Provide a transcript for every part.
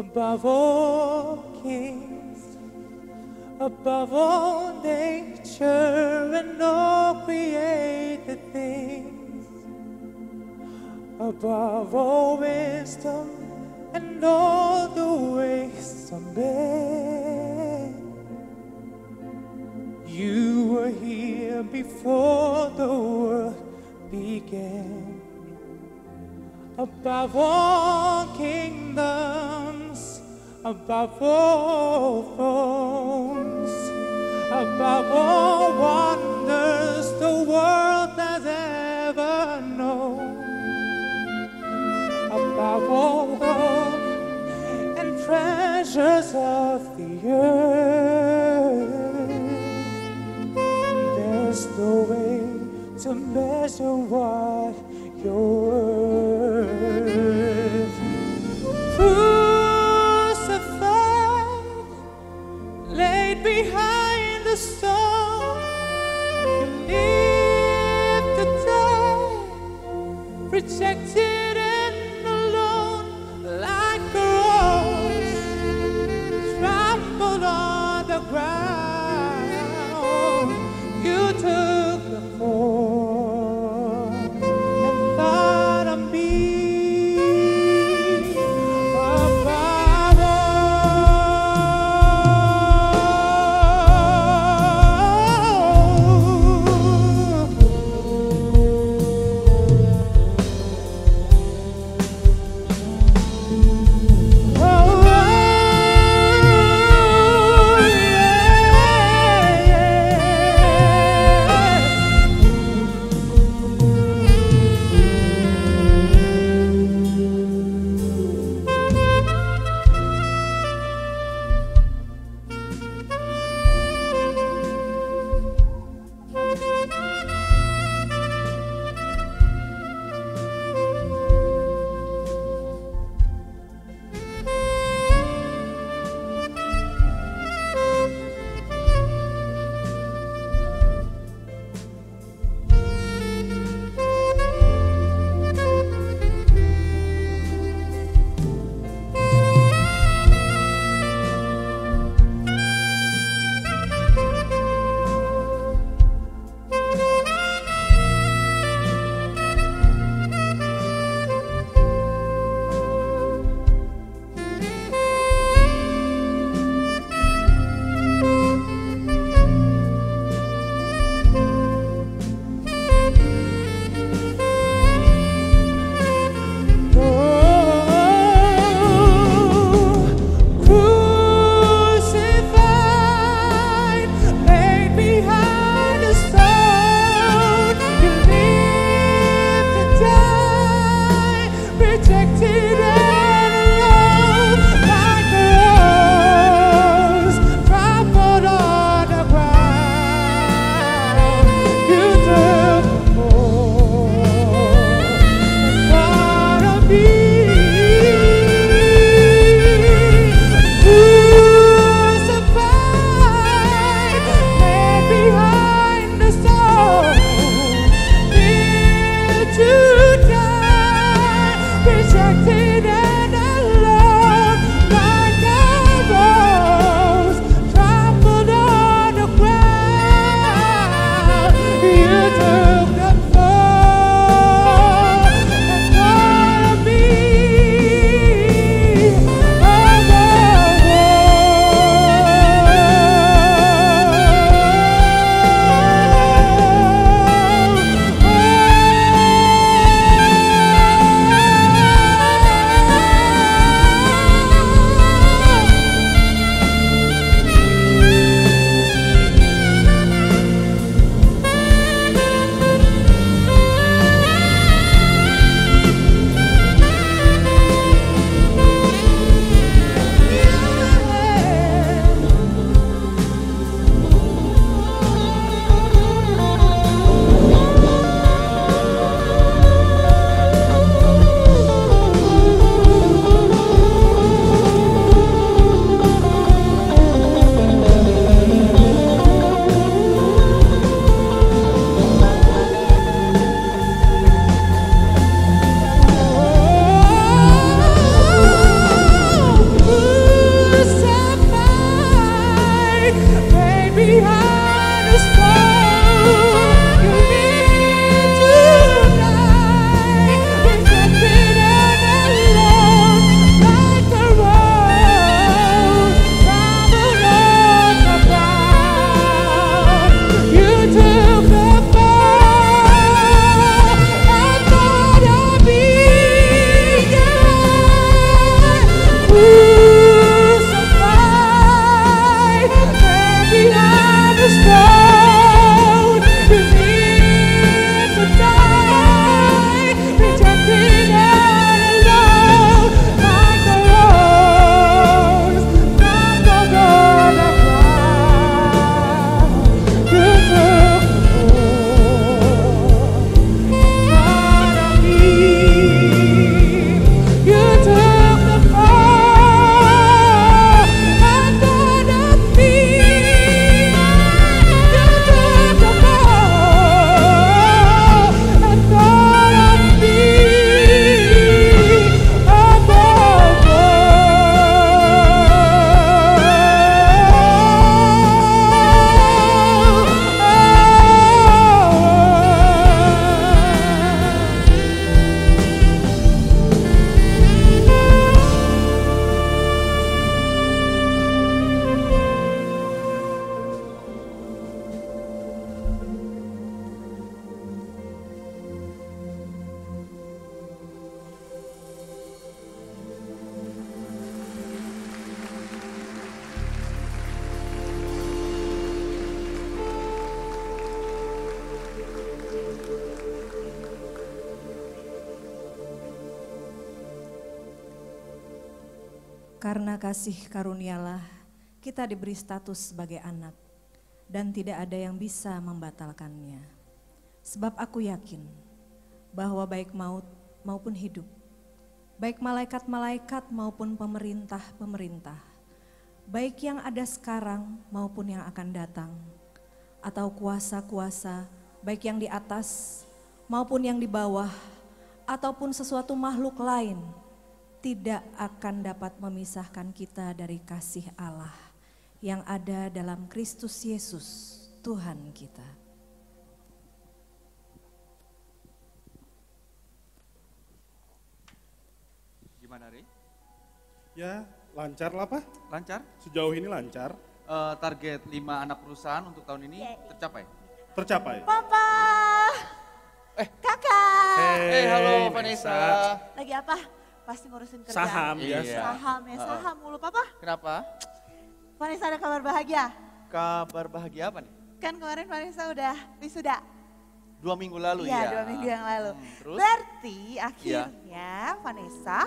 above all kings, above all nature and all created things, above all wisdom and all the ways of men. You were here before the world began, above all kingdoms, above all thrones, above all wonders the world has ever known, above all wealth and treasures of the earth. There's no way to measure what you're worth. Crucified, laid behind the stone, you lived to die, rejected and alone, like a rose trampled on the ground. You took the fall and thought Karena kasih karunialah kita diberi status sebagai anak dan tidak ada yang bisa membatalkannya. Sebab aku yakin bahwa baik maut maupun hidup, baik malaikat-malaikat maupun pemerintah-pemerintah, baik yang ada sekarang maupun yang akan datang, atau kuasa-kuasa, baik yang di atas maupun yang di bawah, ataupun sesuatu makhluk lain, tidak akan dapat memisahkan kita dari kasih Allah yang ada dalam Kristus Yesus, Tuhan kita. Gimana, Ri? Ya, lancar lah Pak. Lancar? Sejauh ini lancar. Target 5 anak perusahaan untuk tahun ini tercapai? Tercapai. Papa. Kakak. Halo Vanessa. Lagi apa? Pasti ngurusin kerjaan. Saham Iya. biasa. Saham ya, saham mulu Papa. Kenapa? Vanessa ada kabar bahagia. Kabar bahagia apa nih? Kan kemarin Vanessa udah wisuda. 2 minggu lalu Iya, ya? 2 minggu yang lalu. Terus? Berarti akhirnya Vanessa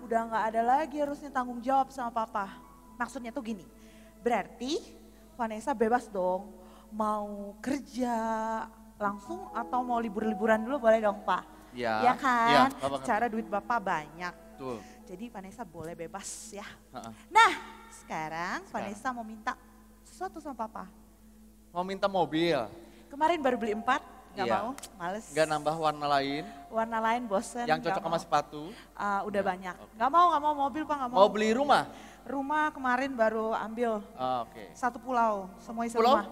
udah nggak ada lagi harusnya tanggung jawab sama Papa. Maksudnya tuh gini, berarti Vanessa bebas dong mau kerja langsung atau mau libur-liburan dulu boleh dong Pak? Iya. Ya kan? Iya, Bapak. Secara duit Bapak banyak. Betul. Jadi Vanessa boleh bebas ya. Ha-ha. Nah sekarang Vanessa mau minta sesuatu sama Papa. Mau minta mobil? Kemarin baru beli 4, nggak Iya. mau, males. Nggak nambah warna lain? Warna lain bosen. Yang cocok nggak sama mau. sepatu? Udah Ya, banyak. oke. Nggak mau mobil Pak, nggak mau. Mau beli rumah? Rumah kemarin baru ambil Oke. 1 pulau, semua isi Pulau? rumah.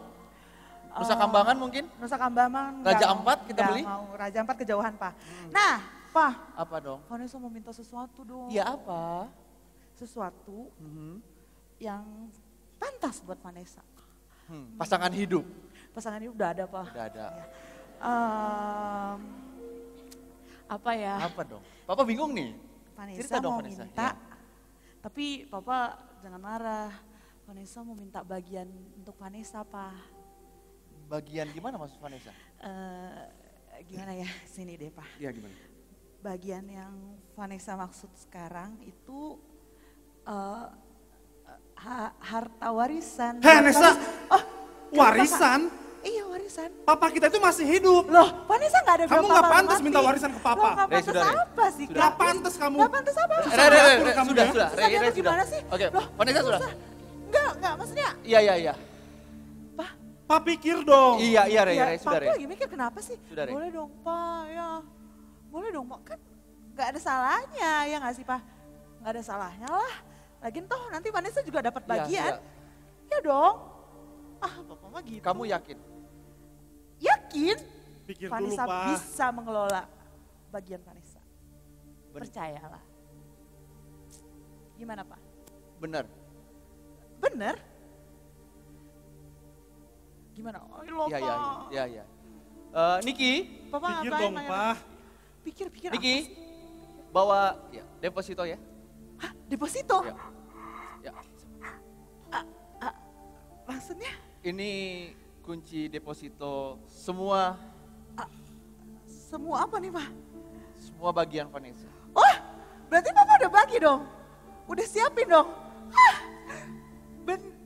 Nusa Kambangan mungkin? Nusa Kambangan. Raja nggak Ampat kita nggak beli? Mau. Raja Ampat kejauhan Pak. Nah Pak, Apa dong? Vanessa mau minta sesuatu dong. Iya apa? Sesuatu Mhm. yang pantas buat Vanessa. Pasangan hidup? Pasangan ini udah ada Pak. Udah ada. Apa ya? Apa dong? Papa bingung nih. Vanessa Cerita dong, mau Vanessa. minta, Ya. tapi Papa jangan marah. Vanessa mau minta bagian untuk Vanessa Pak. Bagian gimana maksud Vanessa? Gimana ya, sini deh Pak. Iya gimana? Bagian yang Vanessa maksud sekarang itu harta warisan. Vanessa, Oh, warisan? Iya warisan. Papa kita itu masih hidup. Loh, Vanessa nggak ada Kamu bilang nggak Papa pantas mati. minta warisan ke Papa. Loh, nggak Re, pantas sudah, Re. apa sih? Sudah. Nggak pantas kamu. Nggak pantas apa? Re, kamu Sudah, ya? sudah. Susah dia tuh Sudah. gimana sih? Oke, Loh, Vanessa sudah. susah. Enggak, maksudnya. Iya. Pak, Pak pikir dong. Iya, Re, ya, sudah, Papa Re. lagi mikir kenapa sih? Sudah, Re. Boleh dong Pak, ya. Boleh dong Pak, kan nggak ada salahnya ya nggak sih Pak? Nggak ada salahnya lah. Lagian toh nanti Vanessa juga dapat bagian. Ya dong. Papa mah gitu. Kamu yakin? Yakin Pikir dulu Vanessa Pak. bisa mengelola bagian Vanessa. Ben- Percayalah. Gimana Pak? Bener. Bener? Gimana? Oh, lo, Iya. Pak. Niki, Papa Pikir ngapain dong nanya? Pak. Pikir apa Niki, sih? bawa ya, deposito ya. Hah, deposito? Ya. Ya. Maksudnya? Ini kunci deposito semua Semua apa nih Pak? semua bagian Vanessa. Oh, berarti Papa udah bagi dong? Udah siapin dong? Hah,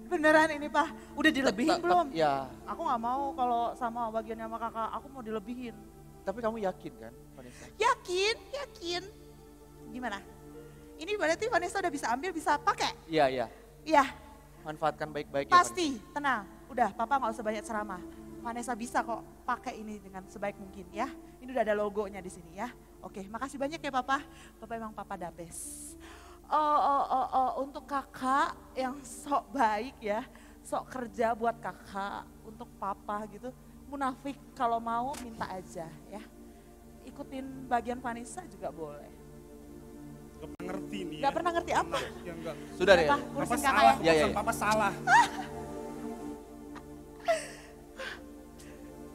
beneran ini Pak? Udah dilebihin belum? Ya, Aku nggak mau kalau sama bagiannya sama kakak, aku mau dilebihin. tapi kamu yakin kan Vanessa? Yakin. Gimana? Ini berarti Vanessa udah bisa ambil, bisa pakai? Iya. Iya, Manfaatkan baik-baik ya. pasti. Tenang, udah Papa nggak usah banyak ceramah. Vanessa bisa kok pakai ini dengan sebaik mungkin ya. Ini udah ada logonya di sini ya. Oke, makasih banyak ya Papa. Papa emang Papa the best. Untuk kakak yang sok baik ya, sok kerja buat kakak, untuk Papa gitu. Munafik kalau mau minta aja ya. Ikutin bagian Vanessa juga boleh. Gak pernah ngerti nih. Gak pernah ngerti apa? Ya enggak. Sudah deh. Apa? Papa Urusin kakak salah, ya. Iya. Papa salah.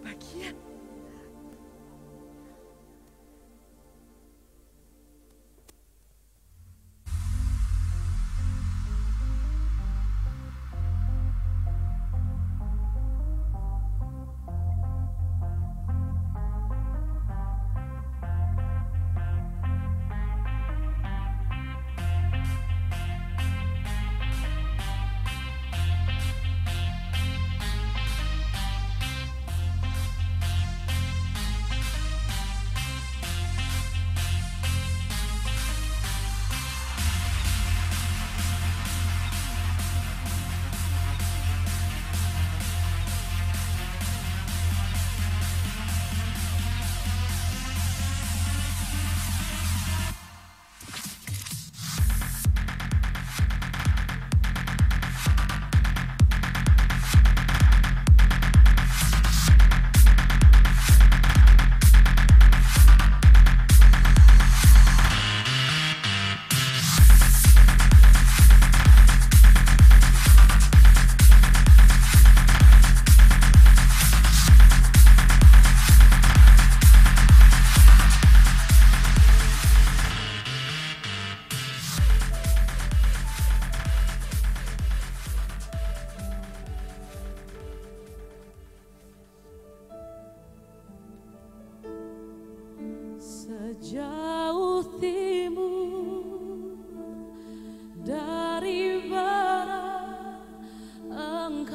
Bagian.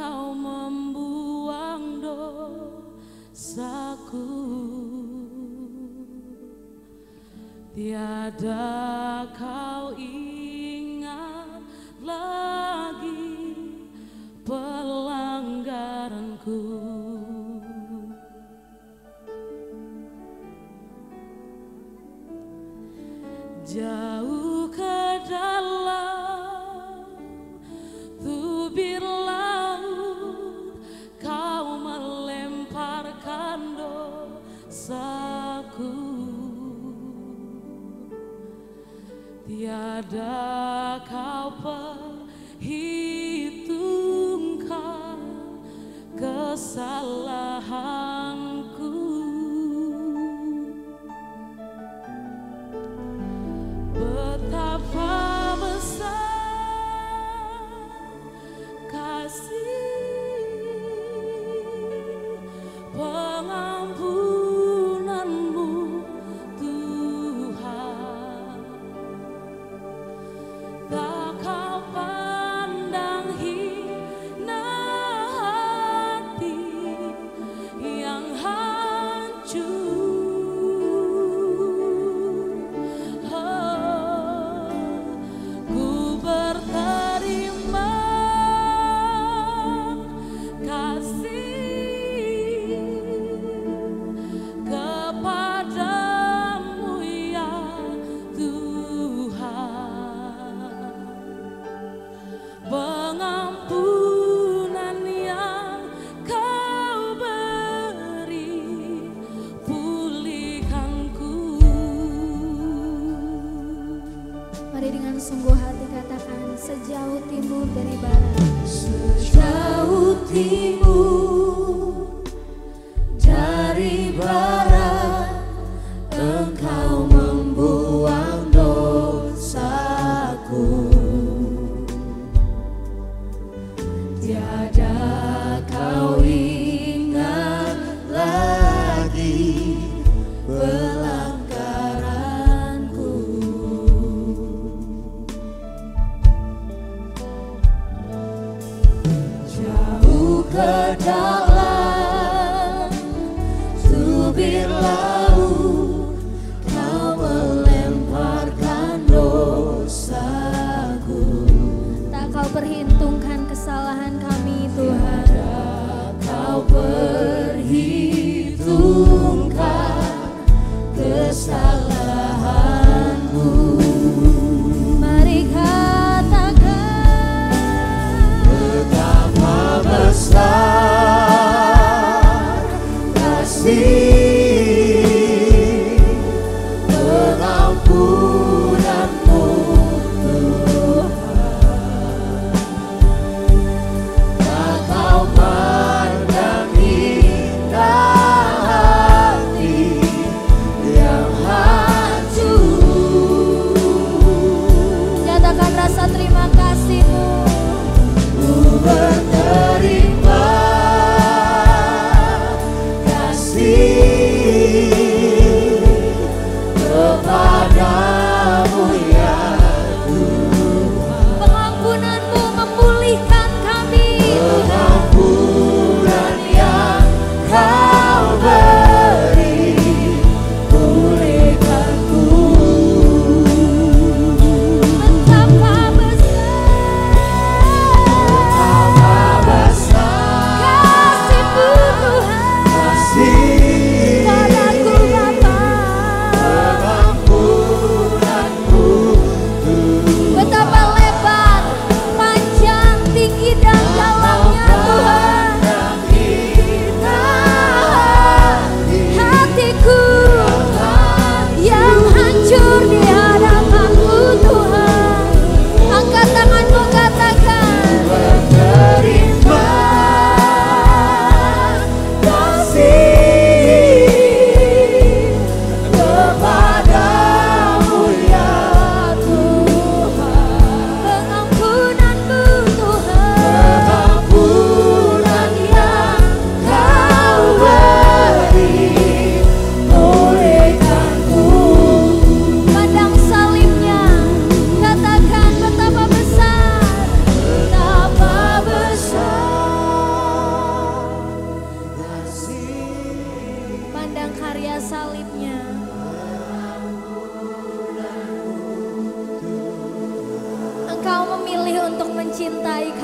Engkau membuang dosaku. Tiada kau ingat lagi pelanggaranku. Jauh ke dalam tubir laut kau melemparkan dosaku. Tiada kau perhitungkan kesalahanku. Betapa besar kasih pengampunanmu Tuhan. Tak kau pandang hina hati yang hancur. Ku berterima kasih kepadamu ya Tuhan. Pengampunan yang kau beri pulihkanku. Mari dengan sungguh hati katakan, sejauh timur dari barat. Sejauh timur dari barat, Engkau membuang dosaku. Tiada kau ingat lagi pelanggaranku. Jauh ke dalam tubir laut kau melemparkan dosaku. Tak kau perhitungkan kesalahan kami Tuhan. Kau perhitungkan kesalahanku. Mari katakan, Betapa besar kasih pengampunanmu Tuhan.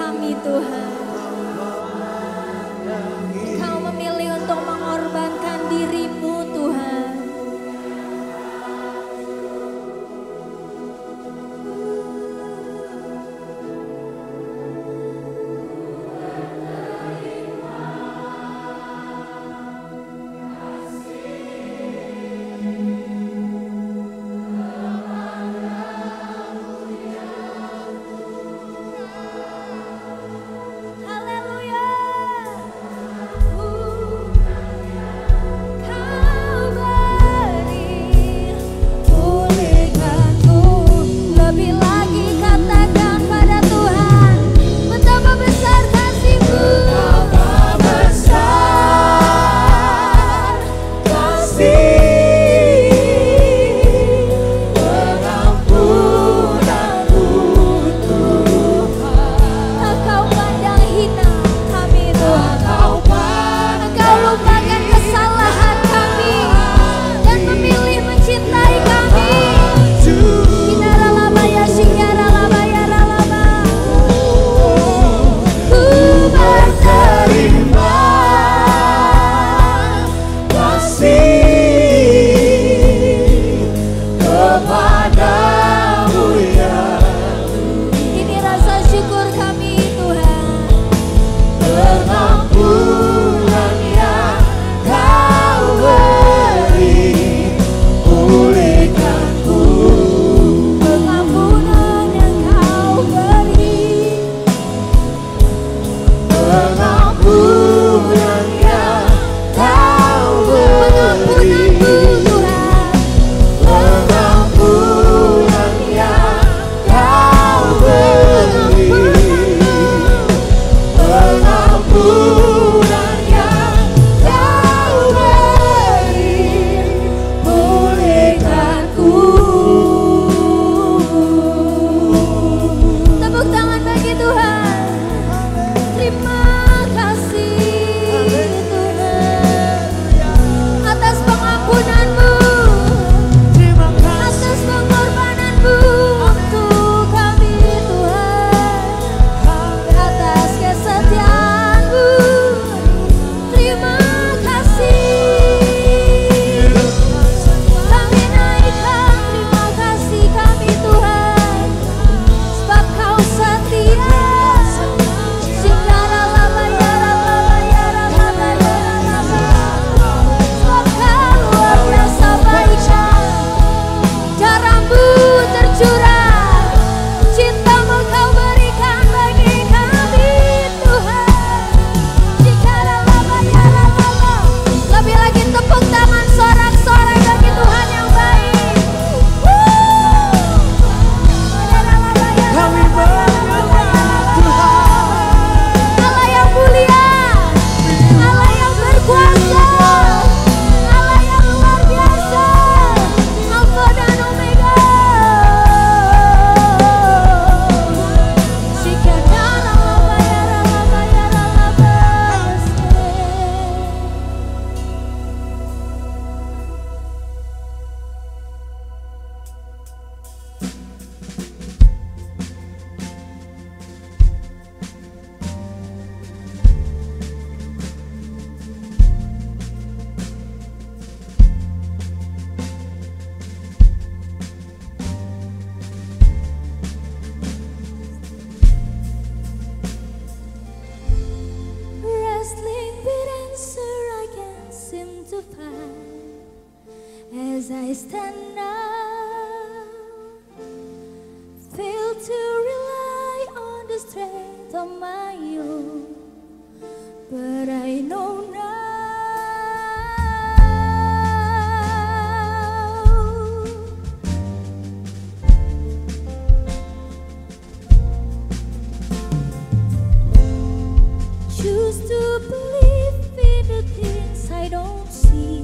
kami Tuhan. Engkau memilih untuk mengorbankan dirimu Tuhan. As I stand now, fail to rely on the strength of my own, but I know now, choose to believe in the things I don't see.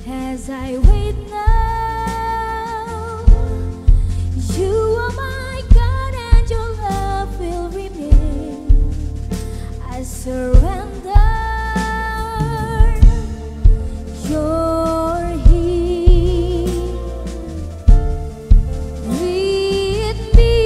As I wait now, you are my God and your love will remain. I surrender, you're here with me.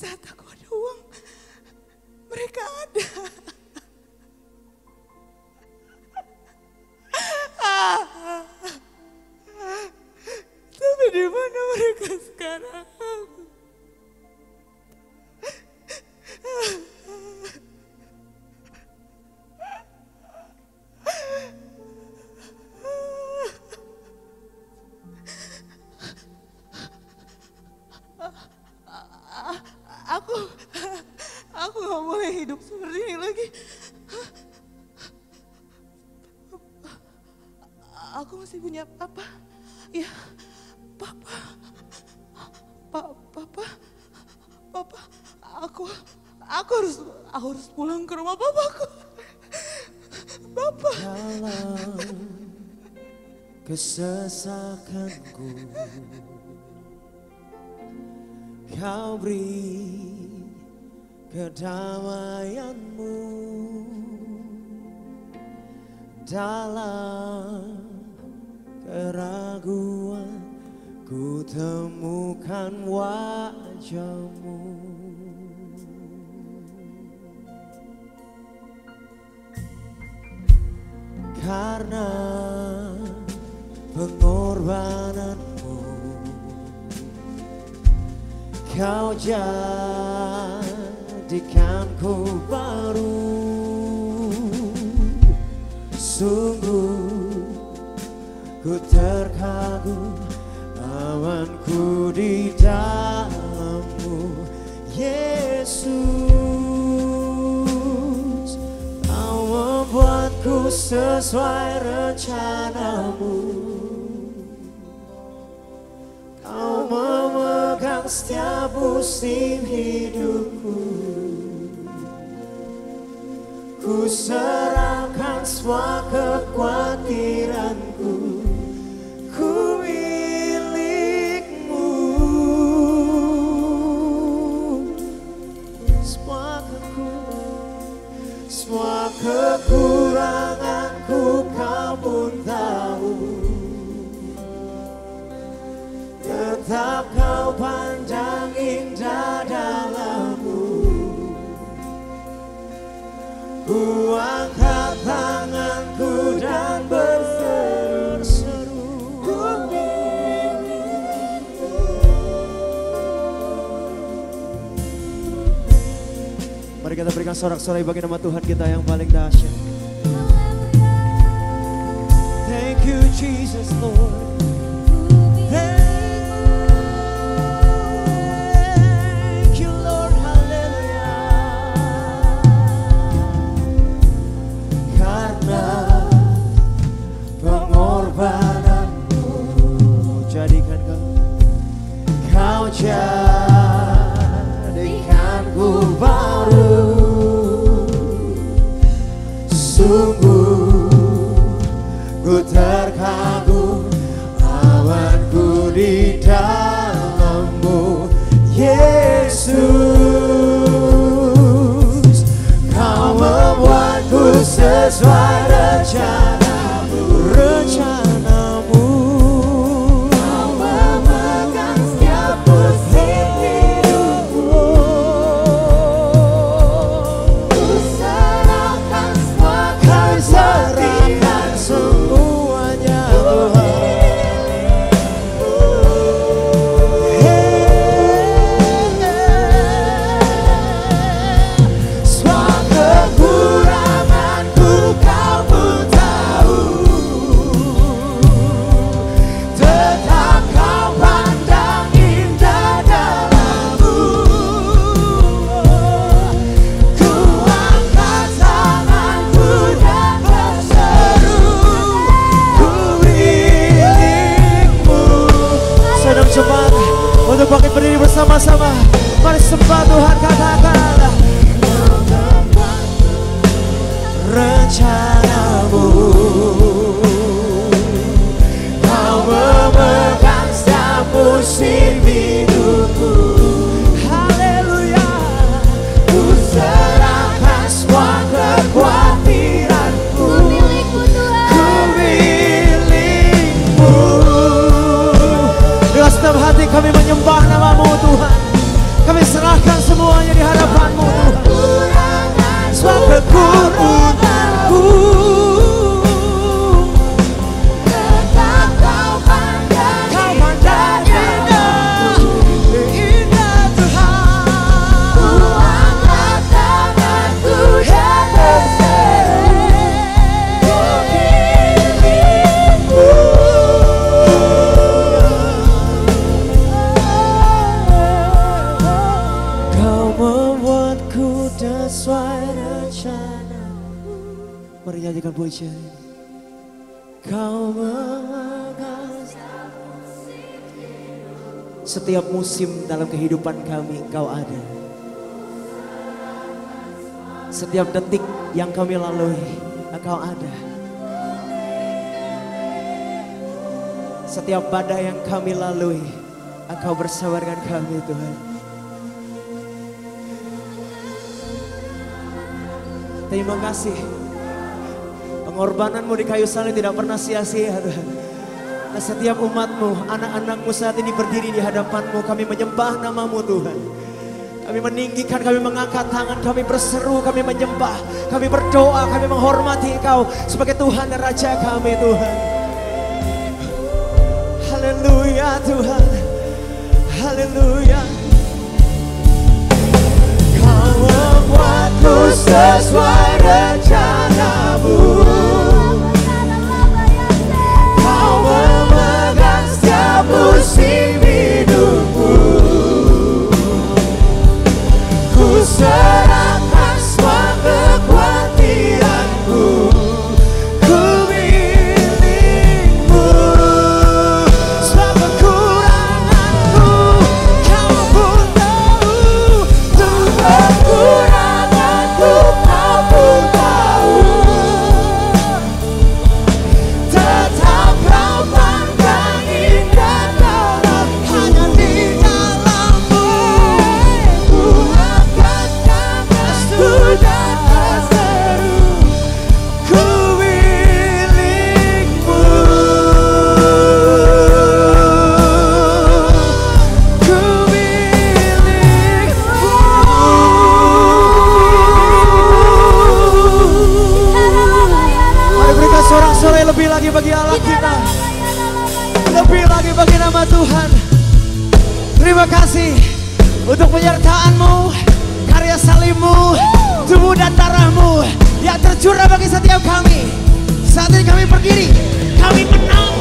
saat aku ada uang, mereka ada. Tapi di mana mereka sekarang? Aku gak boleh hidup seperti ini lagi. Aku masih punya papa. Ya, papa. Papa. Aku harus pulang ke rumah papaku. Papa. Dalam kesesakanku, Kau beri kedamaianmu. Dalam keraguan ku temukan wajah-Mu. Karena pengorbananmu, Kau jadikanku baru. Sungguh ku terkagum, amanku di dalam-Mu, Yesus. Kau membuatku sesuai rencana-Mu. Kau memegang setiap musim hidupku. Ku serahkan semua kekhawatiranku. Ku milik-Mu. Semua kekuranganku Kau pun tahu. Tetap Kau pandang indah dalam-Mu. Ku angkat tanganku dan berseru-seru. Mari kita berikan sorak-sorai bagi nama Tuhan kita yang paling dahsyat. Thank you Jesus Lord. Thank you Lord, haleluya. Karena pengorbananmu, jadikan Kau jadikanku baru. Sungguh ku terkagum, amanku di dalam-Mu, Yesus. Kau membuatku sesuai rencana-Mu. Kau memegang setiap musim hidupku. Ku serahkan semua kekhawatiran semuanya, semua kekuranganku Kau pun tahu. Tetap Kau pandang indah dalam-Mu. Ku angkat tanganku dan berseru. Ku milik-Mu. Sedang cepat untuk bangkit berdiri bersama-sama. Mari sembah Tuhan, katakan rencana-Mu. Kau memegang setiap musim hidupku. Haleluya. Ku serahkan semua kekhawatiranku. Ku milik-Mu. Dengan segenap hati kami menyembah nama-Mu Tuhan. Kami serahkan semua nyanyikan pujian. Kau memegang setiap musim dalam kehidupan kami, Engkau ada. Setiap detik yang kami lalui, Engkau ada. Setiap badai yang kami lalui, Engkau bersama dengan kami, Tuhan. Terima kasih. Pengorbananmu di kayu salib tidak pernah sia-sia, Tuhan. Dan setiap umatmu, anak-anakmu saat ini berdiri di hadapanmu, kami menyembah namamu, Tuhan. Kami meninggikan, kami mengangkat tangan, kami berseru, kami menyembah, kami berdoa, kami menghormati Engkau sebagai Tuhan dan Raja kami, Tuhan. Haleluya, Tuhan. Haleluya. Kau membuatku sesuai rencanamu. Kau memegang setiap musim hidupku. Ku serahkan semua kekhawatiranku. Ku milikmu. Sebab kekuranganku Kau pun tahu. Untuk kekuranganku Kau pun tahu. Tetap Kau pandang indah dalam hanya di dalammu. Ku angkat tanganku dan berseru, ku milikmu. Ku milikmu. Mari berikan sorak-sorai lebih lagi bagi Allah kita. Lebih lagi bagi nama Tuhan. Terima kasih untuk penyertaan-Mu, karya salib-Mu, tubuh dan darah-Mu yang tercurah bagi setiap kami. Saat ini kami berdiri, kami menang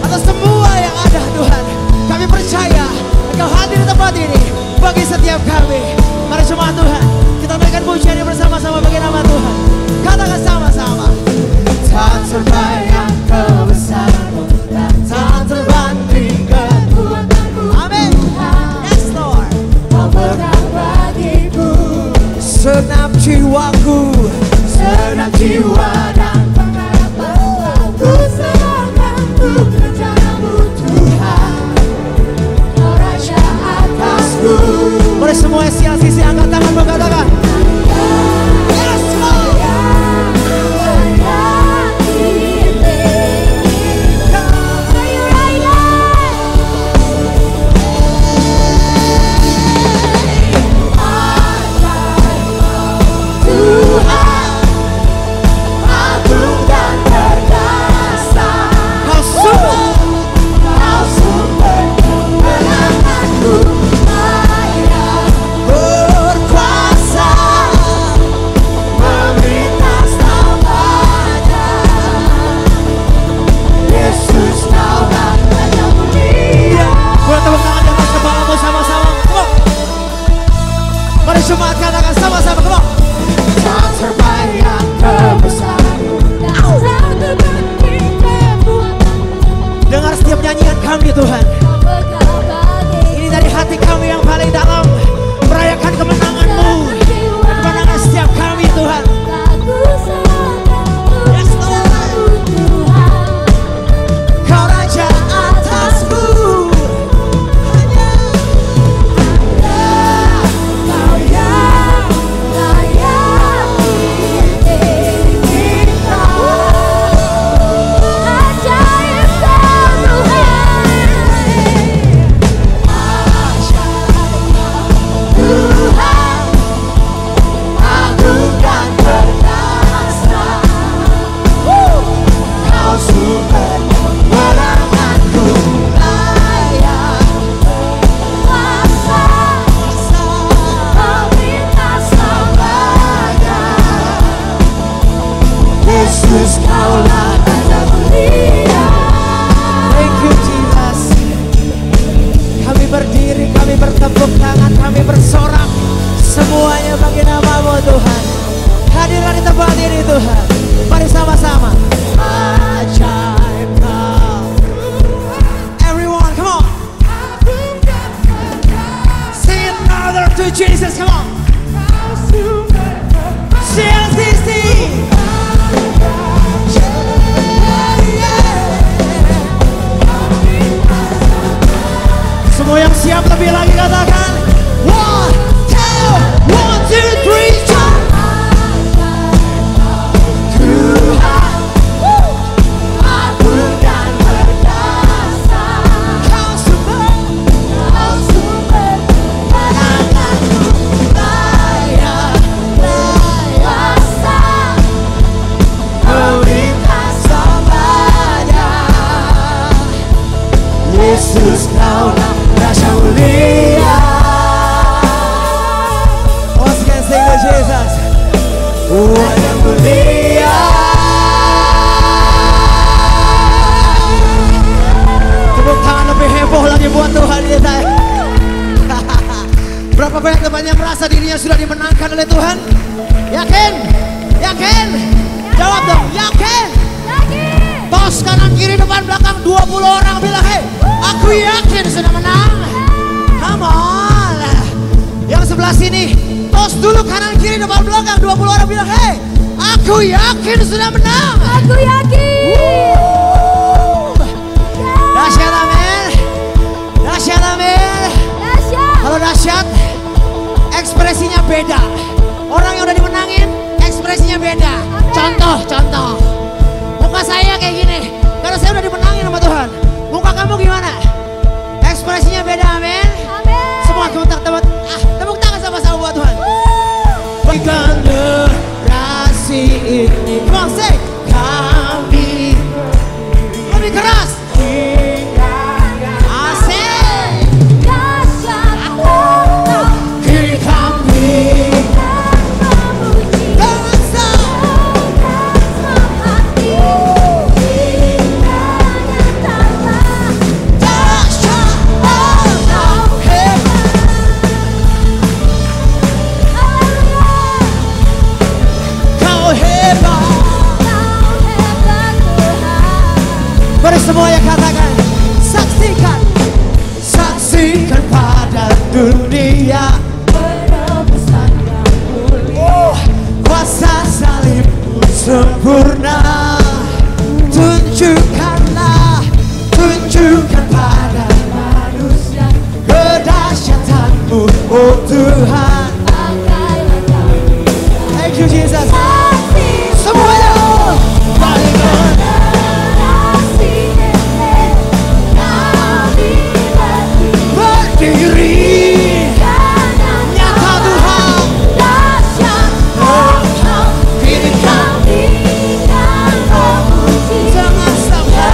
atas semua yang ada, Tuhan. Kami percaya Engkau hadir di tempat ini bagi setiap kami. Mari semua Tuhan, kita berikan pujian bersama-sama bagi nama Tuhan. Katakan sama-sama. Tak terbayang kebesaran-Mu dan tak terbanding kekuatan-Mu. Amin. Yes Lord. Kau pegang bagiku senap jiwaku, senap jiwa dan pengharapan. Ku serahkan untuk rencana-Mu, Tuhan. Kau Raja atasku. Mari semua sisi angkat tangan berkatakan. Yes Lord. Jemaat katakan sama-sama, come on. Tak terbayang kebesaran-Mu dan tak terbanding kekuatan-Mu. Dengar setiap nyanyian kami, Tuhan. Ini dari hati kami yang paling dalam, merayakan kemenangan-Mu dan kemenangan setiap kami, Tuhan. Yes, Lord. Kau Raja atasku. Bertepuk tangan, kami bersorak semuanya bagi nama-Mu, Tuhan. Hadirlah di tempat ini, Tuhan. Mari sama-sama. Ajaib kau. Everyone, come on. Sing it louder to Jesus, come on. CLCC. Semua yang siap lebih lagi katakan 1, 2, 1, 2, 3, jump. Tuhan, aku dan berdasa. Kau sumber penanganku, layak kuasa. Melintas samanya Yesus, kaulah Raja mulia. Once again, sing to Jesus. Raja mulia. Tepuk tangan lebih heboh lagi buat Tuhan kita. Berapa banyak teman yang merasa dirinya sudah dimenangkan oleh Tuhan? Yakin? Yakin? Jawab dong, yakin? Tos kanan kiri depan belakang 20 orang bilang, hey, aku yakin sudah menang. Come on. Yang sebelah sini, tos dulu kanan kiri depan belakang 20 orang bilang, hey, aku yakin sudah menang. Aku yakin. Dahsyat, amin. Dahsyat, amin. Dahsyat. Kalau dahsyat, ekspresinya beda. Orang yang udah dimenangin, ekspresinya beda. Contoh. Muka saya kayak gini, karena saya udah dimenangin sama Tuhan. Muka kamu gimana? Ekspresinya beda, amin. Amin. Semua tepuk tangan sama-sama buat Tuhan. Berikan generasi ini, come on, say, kami lebih keras. Asik. Dahsyat Engkau. Kini kami Memuji. bangsa. Hati. Dahsyat Engkau hebat. Kau hebat. Mari semua yang katakan, saksikan, saksikan pada dunia penebusan yang mulia. Kuasa salibmu sempurna. Tunjukkan pada manusia kedahsyatanmu, oh Tuhan. Thank you Jesus. Semuanya balikan. Berdiri nyata Tuhan. Kini kami dengan sampai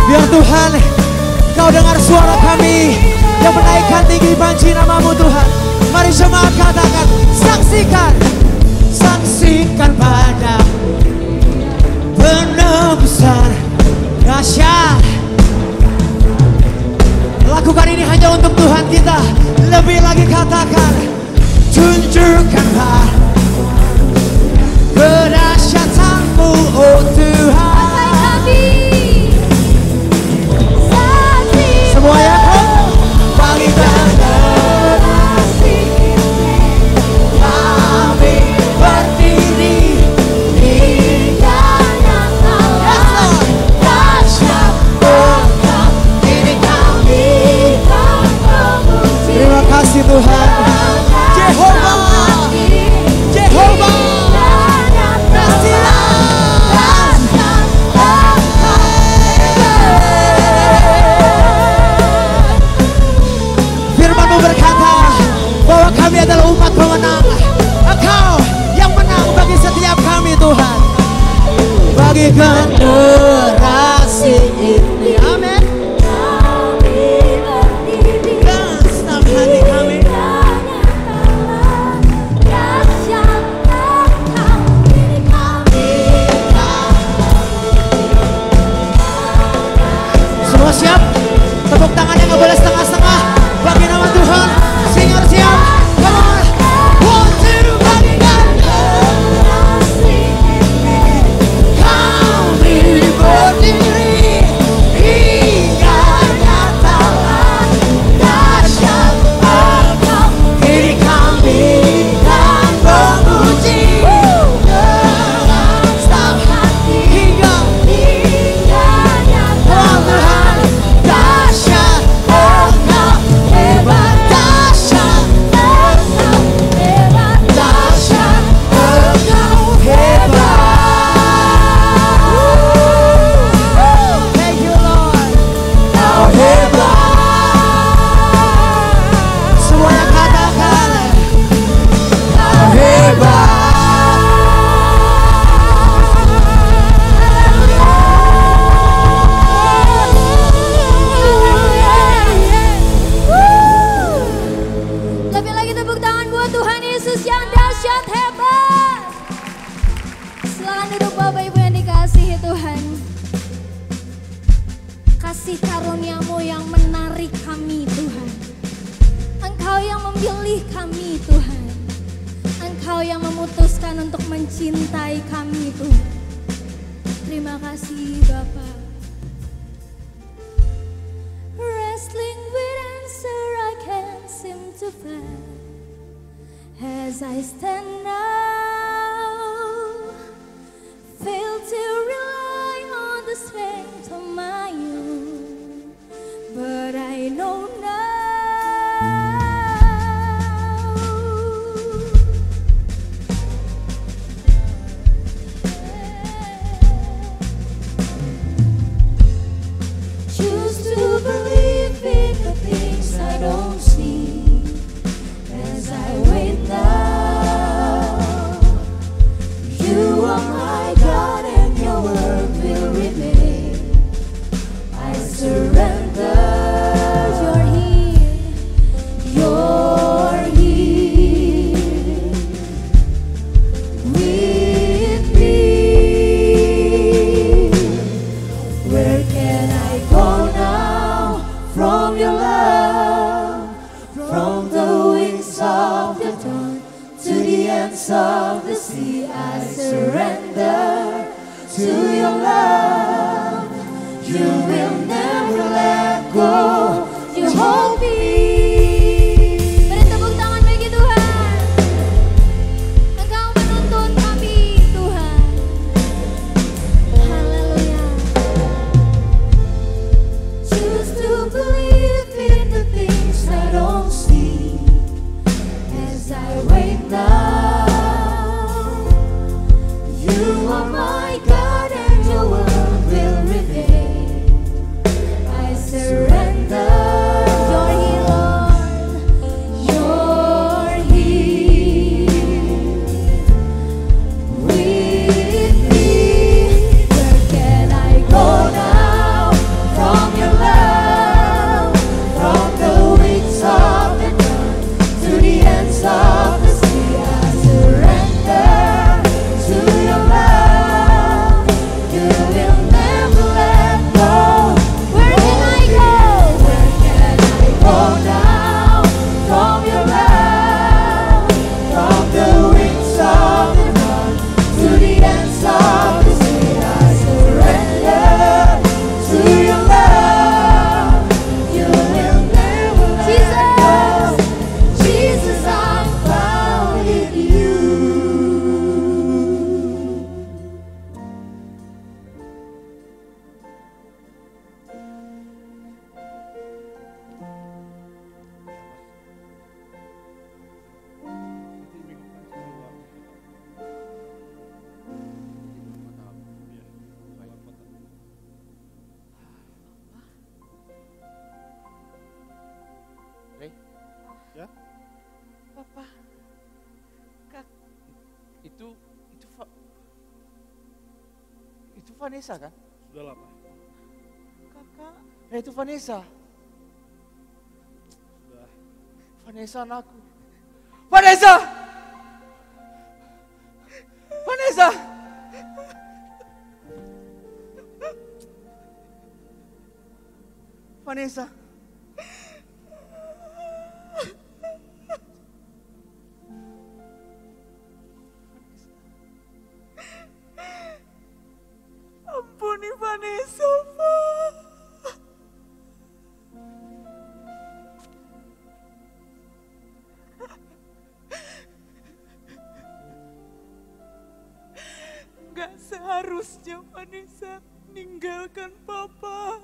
biar Tuhan, Kau dengar suara kami yang menaikkan tinggi banci namamu Tuhan. Mari jemaat katakan, saksikan pada penebusan dahsyat. Lakukan ini hanya untuk Tuhan kita. Lebih lagi katakan, tunjukkan kedahsyatanmu, oh Tuhan. Semua yang balikan. Kami berdiri dahsyat Engkau. Kini kami terima kasih Tuhan. Jehovah, Firman-Mu berkata bahwa kami adalah umat pemenang. Engkau yang menang bagi setiap kami Tuhan. Bagi generasi ini, amin. Dan senang hati kami. Bapak Ibu yang dikasihi Tuhan, kasih karunia-Mu yang menarik kami Tuhan. Engkau yang memilih kami Tuhan. Engkau yang memutuskan untuk mencintai kami Tuhan. Terima kasih Bapa. Wrestling with answer I can't seem to find. As I stand now, fail to rely on the strength of my own, but I know now. Choose to believe in the things I don't see. As I wait now, you are my God and your word will remain. I surrender, you're here, you're here with me. Where can I go now from your love? From the wings of the dawn to the ends of the sea, I surrender to your love. You will never let go. You hold me. Beri tepuk tangan bagi Tuhan. Engkau menuntun kami Tuhan. Haleluya. Choose to believe in the things I don't see. As I wait now, you are my God and your word will remain. I surrender, you're here Lord, you're here with me. Where can I go now from your love? From the wings of the dawn to the ends of the sea, I surrender to your love. You will never let go. Where can I go? Where can I go now from your love? From the wings of the dawn to the ends of the sea, I surrender to your love. You will never let go. Jesus, I'm found in you. Rey, Ya, Papa, Kak, itu itu Vanessa kan? sudahlah Pak. Kakak, Itu Vanessa. Sudah. Vanessa anakku. Vanessa! Vanessa! Vanessa. ampuni Vanessa, Pak. Gak seharusnya Vanessa meninggalkan Papa.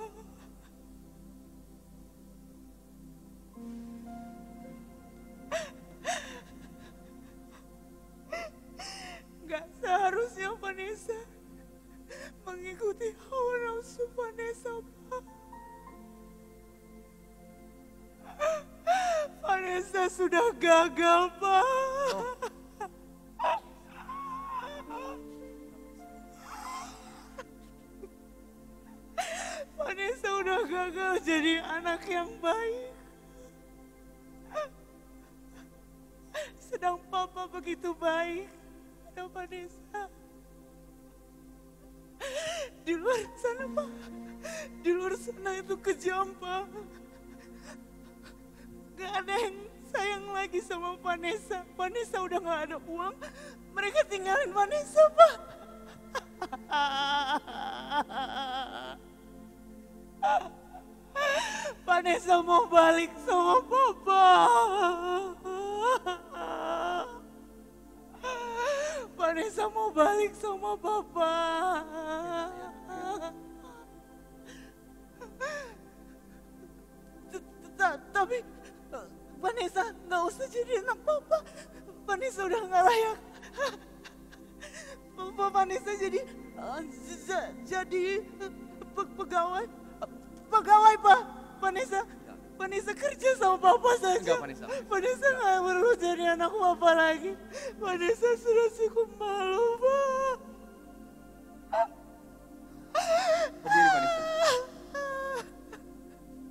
Gak seharusnya Vanessa mengikuti hawa nafsu Vanessa, Pak. Vanessa sudah gagal, Pak. Vanessa udah gagal jadi anak yang baik. Sedang Papa begitu baik pada Vanessa. Di luar sana, Pak. Di luar sana itu kejam, Pak. Gak ada yang sayang lagi sama Vanessa. Vanessa udah gak ada uang. Mereka tinggalin Vanessa, Pak. Vanessa mau balik sama Papa. Vanessa mau balik sama Papa. Tapi Vanessa nggak usah jadi anak Papa. Vanessa udah nggak layak. Vanessa jadi pegawai. Pegawai, Pak. Vanessa kerja sama Papa saja. Enggak, Vanessa. Vanessa nggak perlu jadi anak Papa lagi. Vanessa sudah cukup malu, Pak. Berdiri, Vanessa.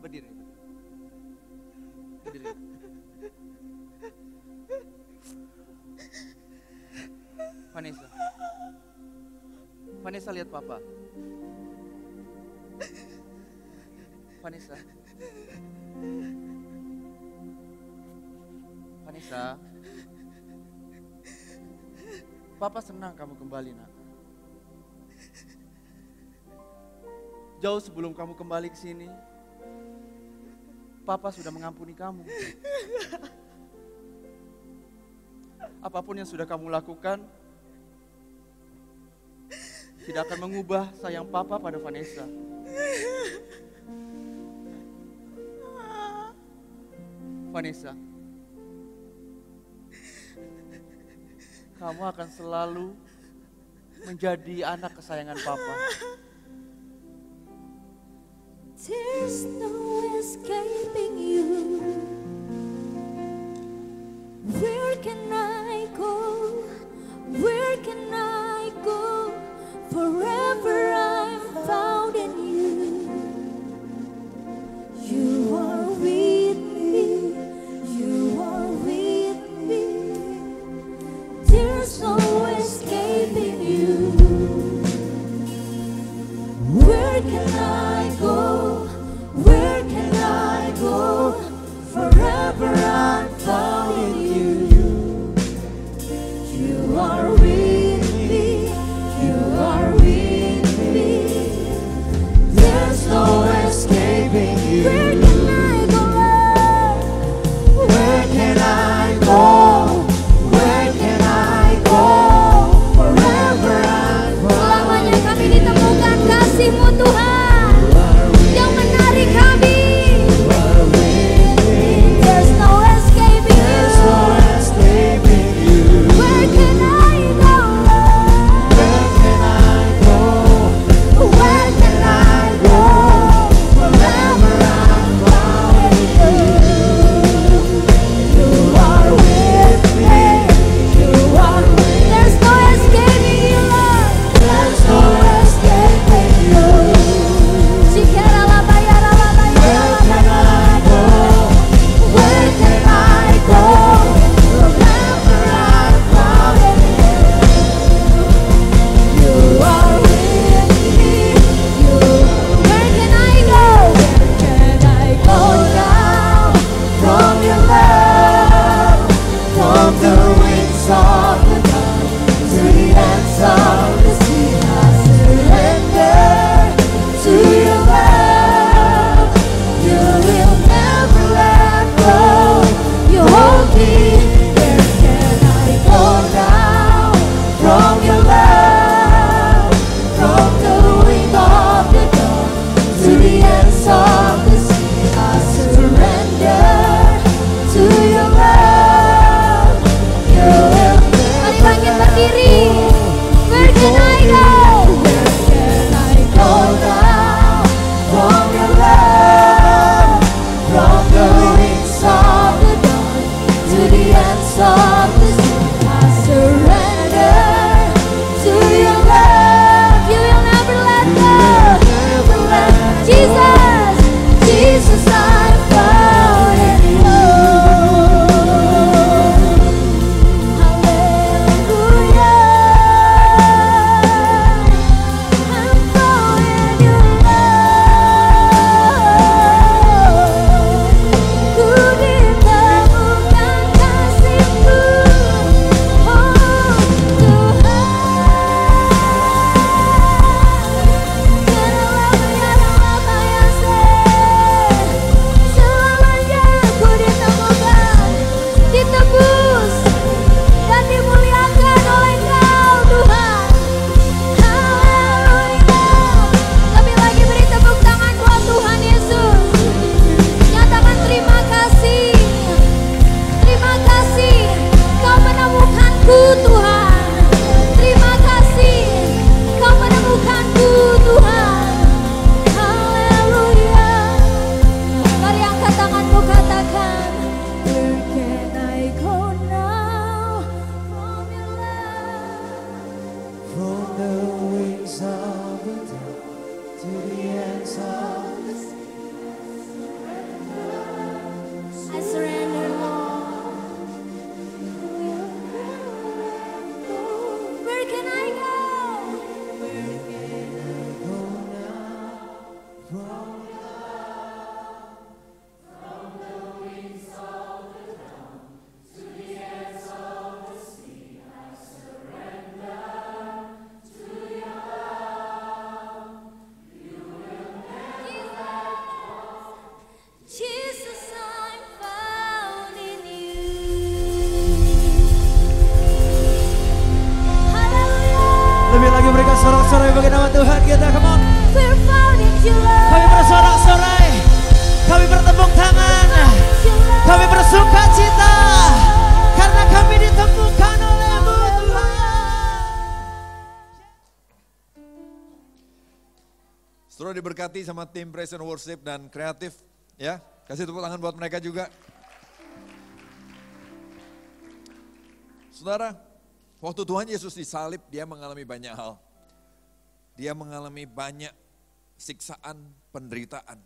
Berdiri. Berdiri. Vanessa. Vanessa lihat Papa. Vanessa. Vanessa. Papa senang kamu kembali, Nak. Jauh sebelum kamu kembali ke sini, Papa sudah mengampuni kamu. Apapun yang sudah kamu lakukan, tidak akan mengubah sayang Papa pada Vanessa. Vanessa, kamu akan selalu menjadi anak kesayangan Papa. There's no escaping you. Where can I go? Where can I go? Forever I'm found in you. You are with me. You are with me. There's no escaping you. Where can I go? Where can I go? Forever I'm found in you. You are with me. You are with me. There's no escaping you. Where can I go, Lord? Where can I go? Where can I go? Forever I'm found. Selamanya kami ditemukan kasih-Mu, Tuhan, yang menarik kami. There's no escaping you. Where can I go, Lord? Where can I go? Where can I go? Forever I'm found in you. You are with me. You are with me. There's no escaping you, Lord. There's no escaping you. Where can I go? Where can I go? Forever I'm found in you. You are with me. Where can I go? Where can I go now? From your love, from the wings of the dawn to the ends of the sea, I surrender to your love. You will never let go. You hold me. Where can I go now? From your love, from the wing of the dawn to the ends of the sea, I surrender to your love. You will never let go. Where can I go? Where can I go now? From your love, from the wings of the dawn to the ends of the sea, I surrender to your love. You will never let go. Never let go. Jesus, Jesus, I'm found in you. Hallelujah. I'm found menemukanku Tuhan. Terima kasih Kau menemukanku Tuhan. Haleluya. Mari angkat tanganmu, katakan, where can I go now from your love? From the wings of the dawn to the ends of the sea. I surrender, Lord. Where can I go? Jesus, I'm found in you. Hallelujah. Lebih lagi berikan sorak-sorai bagi nama Tuhan kita, come on. We're found in you, Lord. Kami bersorak-sorai, kami bertepuk tangan, kami bersuka cita, karena kami ditemukan oleh-Mu Tuhan. Saudara diberkati sama tim Praise and Worship dan kreatif, ya. Kasih tepuk tangan buat mereka juga. Saudara, waktu Tuhan Yesus disalib, dia mengalami banyak hal. Dia mengalami banyak siksaan, penderitaan.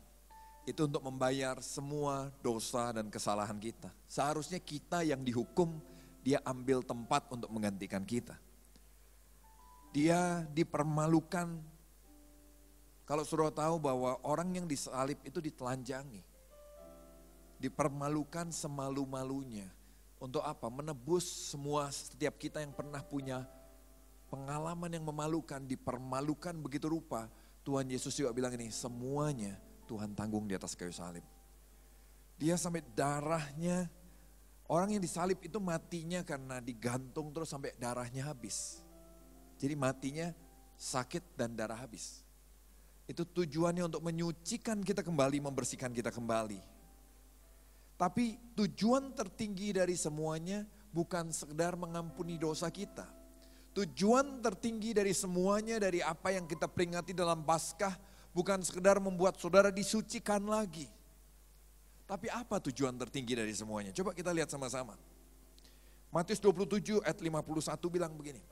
Itu untuk membayar semua dosa dan kesalahan kita. Seharusnya kita yang dihukum, dia ambil tempat untuk menggantikan kita. Dia dipermalukan. Kalau saudara tahu bahwa orang yang disalib itu ditelanjangi. Dipermalukan semalu-malunya. Untuk apa? Menebus semua setiap kita yang pernah punya pengalaman yang memalukan, dipermalukan begitu rupa. Tuhan Yesus juga bilang ini, semuanya Tuhan tanggung di atas kayu salib. Dia sampai darahnya, orang yang disalib itu matinya karena digantung terus sampai darahnya habis. Jadi matinya sakit dan darah habis. Itu tujuannya untuk menyucikan kita kembali, membersihkan kita kembali. Tapi tujuan tertinggi dari semuanya bukan sekedar mengampuni dosa kita. Tujuan tertinggi dari semuanya, dari apa yang kita peringati dalam Paskah, bukan sekedar membuat saudara disucikan lagi. Tapi apa tujuan tertinggi dari semuanya? Coba kita lihat sama-sama. Matius 27 ayat 51 bilang begini.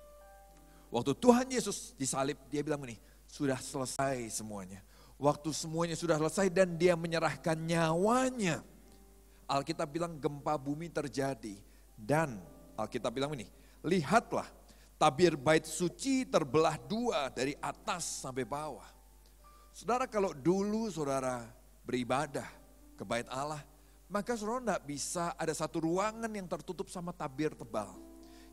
Waktu Tuhan Yesus disalib, dia bilang begini, sudah selesai semuanya. Waktu semuanya sudah selesai dan dia menyerahkan nyawanya. Alkitab bilang gempa bumi terjadi. Dan Alkitab bilang ini, lihatlah tabir bait suci terbelah dua dari atas sampai bawah. Saudara, kalau dulu saudara beribadah ke bait Allah, maka saudara tidak bisa ada satu ruangan yang tertutup sama tabir tebal.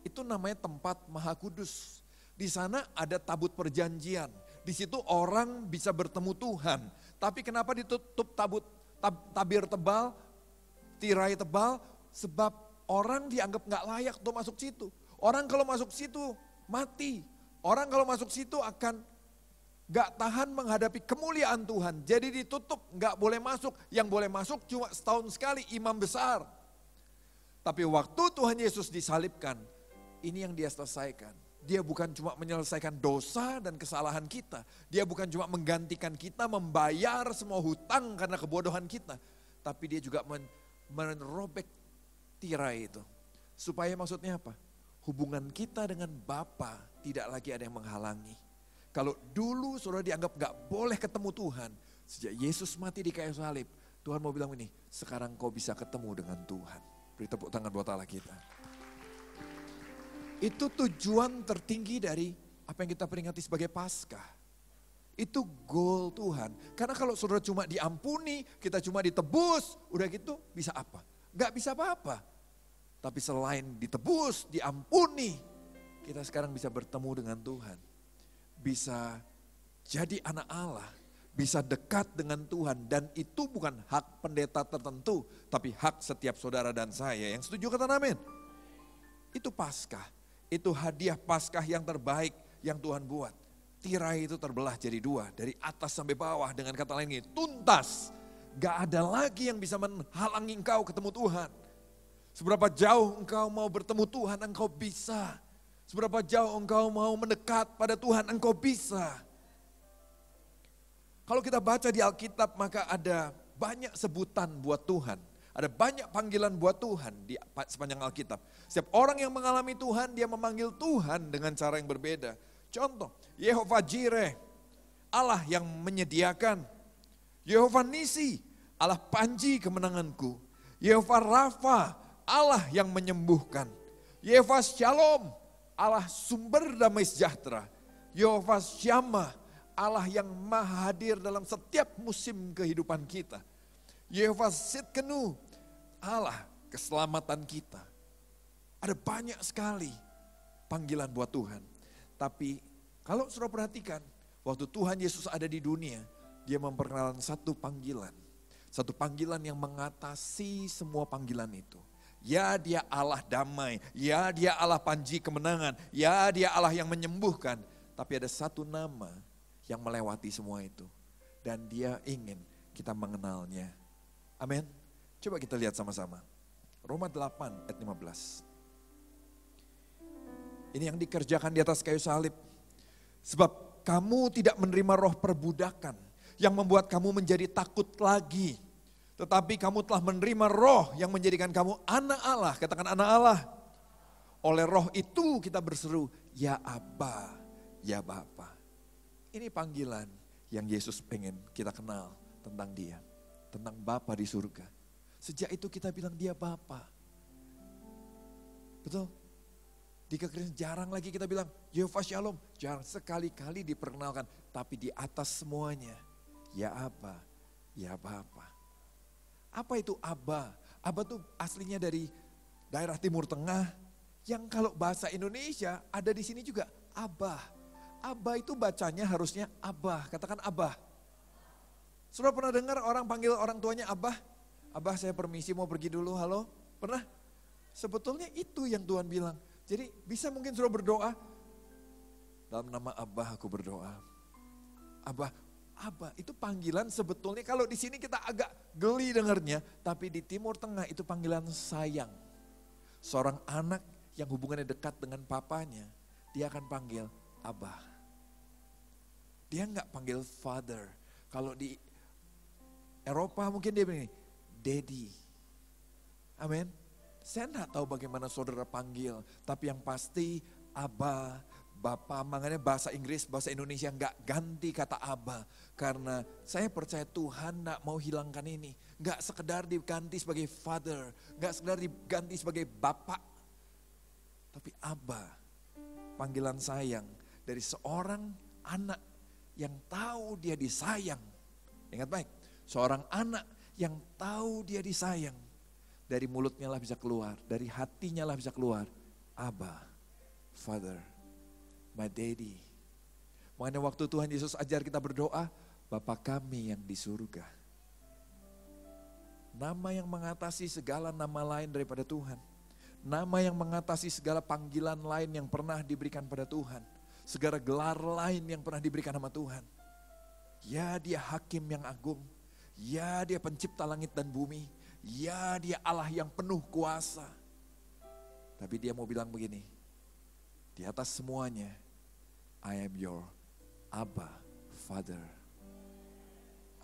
Itu namanya tempat Maha Kudus. Di sana ada tabut perjanjian. Di situ orang bisa bertemu Tuhan. Tapi kenapa ditutup tabir tebal, tirai tebal? Sebab orang dianggap gak layak untuk masuk situ. Orang kalau masuk situ mati. Orang kalau masuk situ akan gak tahan menghadapi kemuliaan Tuhan. Jadi ditutup, gak boleh masuk. Yang boleh masuk cuma setahun sekali imam besar. Tapi waktu Tuhan Yesus disalibkan, ini yang dia selesaikan. Dia bukan cuma menyelesaikan dosa dan kesalahan kita. Dia bukan cuma menggantikan kita, membayar semua hutang karena kebodohan kita. Tapi dia juga merobek tirai itu. Supaya maksudnya apa? Hubungan kita dengan Bapa tidak lagi ada yang menghalangi. Kalau dulu saudara dianggap gak boleh ketemu Tuhan, sejak Yesus mati di kayu salib, Tuhan mau bilang ini, sekarang kau bisa ketemu dengan Tuhan. Beri tepuk tangan buat Allah kita. Itu tujuan tertinggi dari apa yang kita peringati sebagai Paskah. Itu goal Tuhan. Karena kalau saudara cuma diampuni, kita cuma ditebus, udah gitu bisa apa? Gak bisa apa-apa. Tapi selain ditebus, diampuni, kita sekarang bisa bertemu dengan Tuhan. Bisa jadi anak Allah, bisa dekat dengan Tuhan. Dan itu bukan hak pendeta tertentu, tapi hak setiap saudara dan saya. Yang setuju kata amin? Itu Paskah. Itu hadiah Paskah yang terbaik yang Tuhan buat. Tirai itu terbelah jadi dua, dari atas sampai bawah. Dengan kata lain ini, tuntas. Gak ada lagi yang bisa menghalangi engkau ketemu Tuhan. Seberapa jauh engkau mau bertemu Tuhan, engkau bisa. Seberapa jauh engkau mau mendekat pada Tuhan, engkau bisa. Kalau kita baca di Alkitab, maka ada banyak sebutan buat Tuhan. Ada banyak panggilan buat Tuhan di sepanjang Alkitab. Setiap orang yang mengalami Tuhan, dia memanggil Tuhan dengan cara yang berbeda. Contoh, Yehova Jireh, Allah yang menyediakan. Yehova Nisi, Allah panji kemenanganku. Yehova Rafa, Allah yang menyembuhkan. Yehova Shalom, Allah sumber damai sejahtera. Yehova Syama, Allah yang maha hadir dalam setiap musim kehidupan kita. Yehova Sitkenu, Allah keselamatan kita. Ada banyak sekali panggilan buat Tuhan. Tapi kalau saudara perhatikan, waktu Tuhan Yesus ada di dunia, dia memperkenalkan satu panggilan. Satu panggilan yang mengatasi semua panggilan itu. Ya dia Allah damai, ya dia Allah panji kemenangan, ya dia Allah yang menyembuhkan. Tapi ada satu nama yang melewati semua itu. Dan dia ingin kita mengenalnya. Amin. Coba kita lihat sama-sama. Roma 8 ayat 15. Ini yang dikerjakan di atas kayu salib. Sebab kamu tidak menerima roh perbudakan yang membuat kamu menjadi takut lagi. Tetapi kamu telah menerima roh yang menjadikan kamu anak Allah. Katakan anak Allah. Oleh roh itu kita berseru, ya Abba, ya Bapa. Ini panggilan yang Yesus pengen kita kenal tentang dia. Tentang Bapa di surga. Sejak itu kita bilang dia Bapa. Betul? Di kekristenan jarang lagi kita bilang Yehova Shalom. Jarang, sekali-kali diperkenalkan. Tapi di atas semuanya, ya Abba, ya Bapa. Apa itu Abba? Abba itu aslinya dari daerah Timur Tengah. Yang kalau bahasa Indonesia ada di sini juga Abah. Abah itu bacanya harusnya Abah. Katakan Abah. Sudah pernah dengar orang panggil orang tuanya Abah? Abah saya permisi mau pergi dulu, halo? Pernah? Sebetulnya itu yang Tuhan bilang. Jadi bisa mungkin sudah berdoa. Dalam nama Abah aku berdoa. Abah, Abah itu panggilan sebetulnya kalau di sini kita agak geli dengarnya. Tapi di Timur Tengah itu panggilan sayang. Seorang anak yang hubungannya dekat dengan papanya. Dia akan panggil Abah. Dia enggak panggil father. Kalau di Eropa mungkin dia bilang, Daddy. Amin. Saya enggak tahu bagaimana saudara panggil. Tapi yang pasti Abba, Bapa. Makanya bahasa Inggris, bahasa Indonesia enggak ganti kata Abba. Karena saya percaya Tuhan enggak mau hilangkan ini. Enggak sekedar diganti sebagai father. Enggak sekedar diganti sebagai bapak. Tapi Abba, panggilan sayang dari seorang anak yang tahu dia disayang. Ingat baik, seorang anak yang tahu dia disayang. Dari mulutnya lah bisa keluar, dari hatinya lah bisa keluar. Abba, Father, my daddy. Makanya waktu Tuhan Yesus ajar kita berdoa, Bapa kami yang di surga. Nama yang mengatasi segala nama lain daripada Tuhan. Nama yang mengatasi segala panggilan lain yang pernah diberikan pada Tuhan. Segala gelar lain yang pernah diberikan sama Tuhan. Ya dia hakim yang agung. Ya dia pencipta langit dan bumi. Ya dia Allah yang penuh kuasa. Tapi dia mau bilang begini. Di atas semuanya, I am your Abba, Father.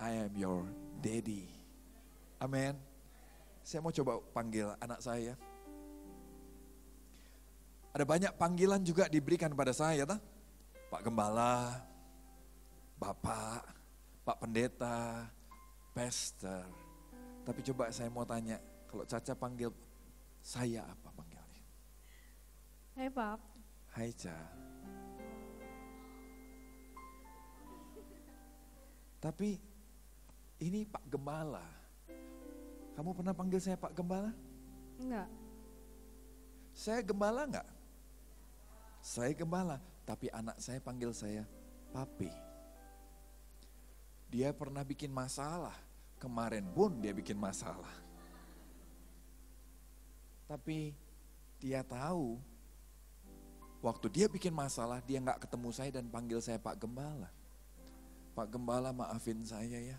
I am your Daddy. Amin. Saya mau coba panggil anak saya. Ada banyak panggilan juga diberikan pada saya, tak? Pak Gembala, Bapak, Pak Pendeta, Pastor. Tapi coba saya mau tanya, kalau Caca panggil saya apa panggilnya? Hai Pap. Hai Ca. Tapi ini Pak Gembala. Kamu pernah panggil saya Pak Gembala? Enggak. Saya Gembala enggak? Saya Gembala, tapi anak saya panggil saya Papi. Dia pernah bikin masalah, kemarin pun dia bikin masalah. Tapi dia tahu, waktu dia bikin masalah, dia enggak ketemu saya dan panggil saya Pak Gembala. Pak Gembala maafin saya ya.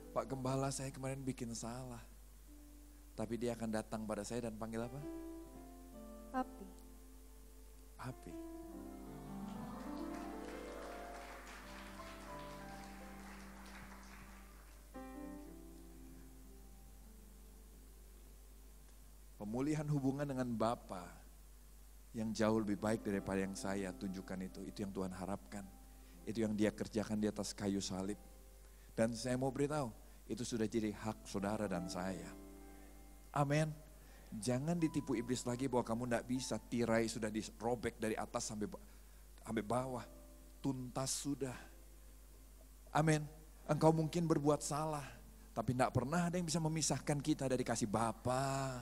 Pak Gembala saya kemarin bikin salah. Tapi dia akan datang pada saya dan panggil apa? Papi. Papi. Pemulihan hubungan dengan Bapa yang jauh lebih baik daripada yang saya tunjukkan itu yang Tuhan harapkan. Itu yang dia kerjakan di atas kayu salib. Dan saya mau beritahu, itu sudah jadi hak saudara dan saya. Amin. Jangan ditipu iblis lagi bahwa kamu tidak bisa, tirai sudah dirobek dari atas sampai bawah. Tuntas sudah. Amin. Engkau mungkin berbuat salah, tapi tidak pernah ada yang bisa memisahkan kita dari kasih Bapa.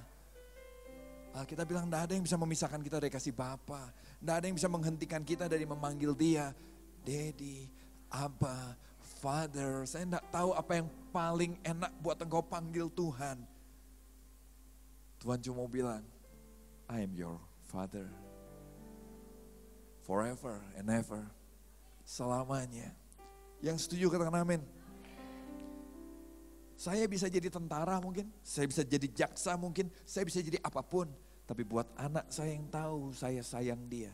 Kita bilang tidak ada yang bisa memisahkan kita dari kasih Bapa. Tidak ada yang bisa menghentikan kita dari memanggil dia Daddy, Abba, Father. Saya tidak tahu apa yang paling enak buat engkau panggil Tuhan. Tuhan cuma bilang, I am your Father. Forever and ever. Selamanya. Yang setuju katakan amin. Saya bisa jadi tentara mungkin, saya bisa jadi jaksa mungkin, saya bisa jadi apapun. Tapi buat anak saya yang tahu saya sayang dia,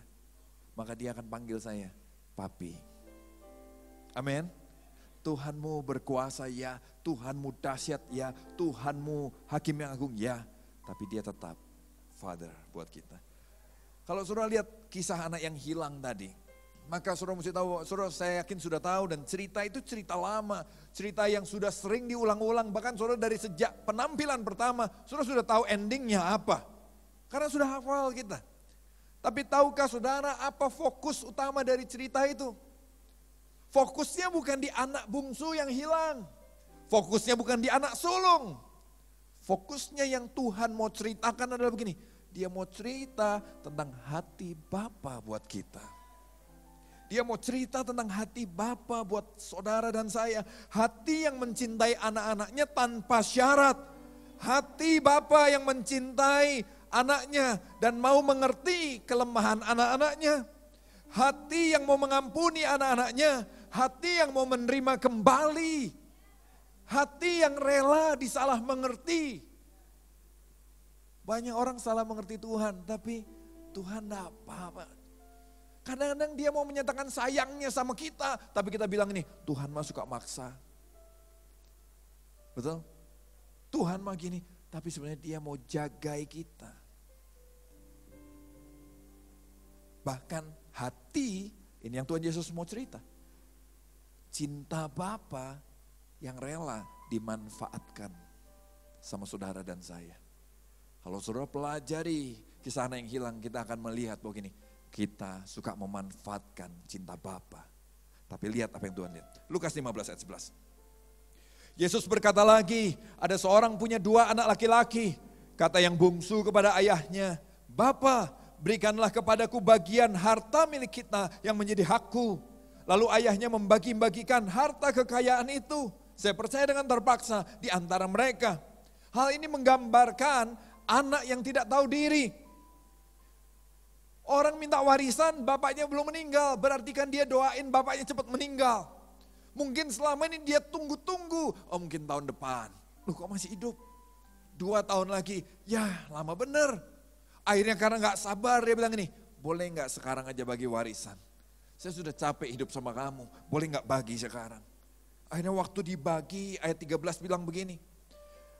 maka dia akan panggil saya Papi. Amin. Tuhanmu berkuasa ya, Tuhanmu dahsyat ya, Tuhanmu hakim yang agung ya. Tapi dia tetap Father buat kita. Kalau saudara lihat kisah anak yang hilang tadi, maka saudara mesti tahu, saudara saya yakin sudah tahu dan cerita itu cerita lama. Cerita yang sudah sering diulang-ulang, bahkan saudara dari sejak penampilan pertama, saudara sudah tahu endingnya apa. Karena sudah hafal kita. Tapi tahukah saudara apa fokus utama dari cerita itu? Fokusnya bukan di anak bungsu yang hilang. Fokusnya bukan di anak sulung. Fokusnya yang Tuhan mau ceritakan adalah begini. Dia mau cerita tentang hati Bapa buat kita. Dia mau cerita tentang hati Bapa buat saudara dan saya. Hati yang mencintai anak-anaknya tanpa syarat. Hati Bapa yang mencintai anaknya dan mau mengerti kelemahan anak-anaknya. Hati yang mau mengampuni anak-anaknya. Hati yang mau menerima kembali. Hati yang rela disalah mengerti. Banyak orang salah mengerti Tuhan, tapi Tuhan tidak apa-apa. Kadang-kadang dia mau menyatakan sayangnya sama kita, tapi kita bilang ini, Tuhan mah suka maksa. Betul? Tuhan mah gini, tapi sebenarnya dia mau jagai kita. Bahkan hati, ini yang Tuhan Yesus mau cerita. Cinta Bapa yang rela dimanfaatkan sama saudara dan saya. Kalau saudara pelajari kisah anak yang hilang, kita akan melihat bahwa gini, kita suka memanfaatkan cinta Bapa. Tapi lihat apa yang Tuhan lihat. Lukas 15 ayat 11. Yesus berkata lagi, ada seorang punya 2 anak laki-laki. Kata yang bungsu kepada ayahnya, Bapa, berikanlah kepadaku bagian harta milik kita yang menjadi hakku. Lalu ayahnya membagi-bagikan harta kekayaan itu. Saya percaya dengan terpaksa di antara mereka. Hal ini menggambarkan anak yang tidak tahu diri. Orang minta warisan, bapaknya belum meninggal, berarti kan dia doain bapaknya cepat meninggal. Mungkin selama ini dia tunggu-tunggu, oh mungkin tahun depan. Loh kok masih hidup? 2 tahun lagi, ya lama bener. Akhirnya karena gak sabar dia bilang ini, boleh gak sekarang aja bagi warisan? Saya sudah capek hidup sama kamu, boleh gak bagi sekarang? Akhirnya waktu dibagi, ayat 13 bilang begini.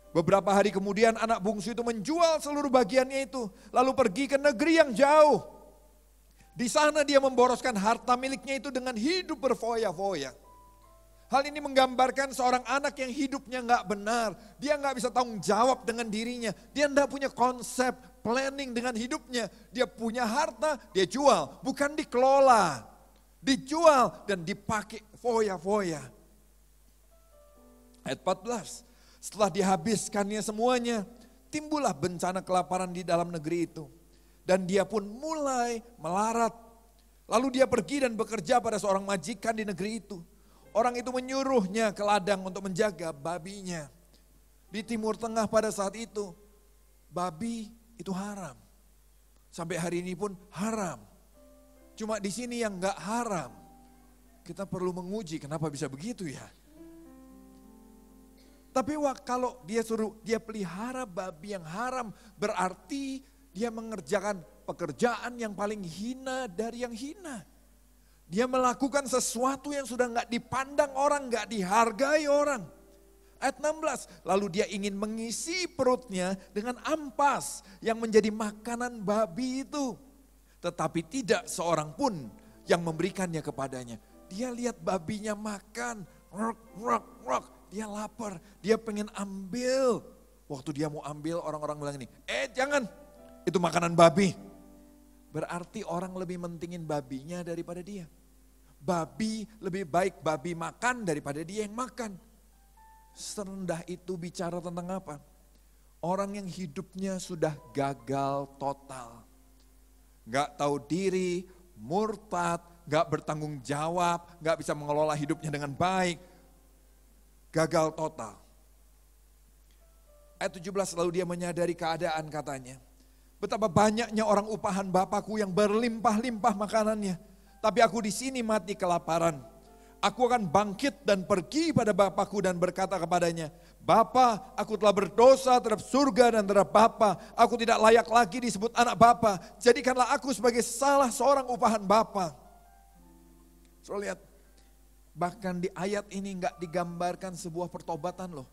Beberapa hari kemudian anak bungsu itu menjual seluruh bagiannya itu. Lalu pergi ke negeri yang jauh. Di sana dia memboroskan harta miliknya itu dengan hidup berfoya-foya. Hal ini menggambarkan seorang anak yang hidupnya gak benar. Dia gak bisa tanggung jawab dengan dirinya. Dia gak punya konsep, planning dengan hidupnya. Dia punya harta, dia jual. Bukan dikelola. Dijual dan dipakai foya-foya. Ayat 14. Setelah dihabiskannya semuanya, timbullah bencana kelaparan di dalam negeri itu. Dan dia pun mulai melarat. Lalu dia pergi dan bekerja pada seorang majikan di negeri itu. Orang itu menyuruhnya ke ladang untuk menjaga babinya. Di Timur Tengah pada saat itu, babi itu haram. Sampai hari ini pun haram. Cuma di sini yang gak haram. Kita perlu menguji kenapa bisa begitu ya. Tapi kalau dia suruh dia pelihara babi yang haram, berarti dia mengerjakan pekerjaan yang paling hina dari yang hina. Dia melakukan sesuatu yang sudah nggak dipandang orang, nggak dihargai orang. Ayat 16, lalu dia ingin mengisi perutnya dengan ampas yang menjadi makanan babi itu. Tetapi tidak seorang pun yang memberikannya kepadanya. Dia lihat babinya makan, rok, rok, rok. Dia lapar, dia pengen ambil. Waktu dia mau ambil, orang-orang bilang ini, jangan, itu makanan babi. Berarti orang lebih mentingin babinya daripada dia. Babi lebih baik babi makan daripada dia yang makan. Serendah itu bicara tentang apa? Orang yang hidupnya sudah gagal total. Gak tahu diri, murtad, gak bertanggung jawab, gak bisa mengelola hidupnya dengan baik. Gagal total. Ayat 17, lalu dia menyadari keadaan katanya. Betapa banyaknya orang upahan Bapakku yang berlimpah-limpah makanannya. Tapi aku di sini mati kelaparan. Aku akan bangkit dan pergi pada Bapakku dan berkata kepadanya, Bapa, aku telah berdosa terhadap surga dan terhadap Bapa. Aku tidak layak lagi disebut anak Bapa. Jadikanlah aku sebagai salah seorang upahan Bapa. So lihat, bahkan di ayat ini nggak digambarkan sebuah pertobatan loh.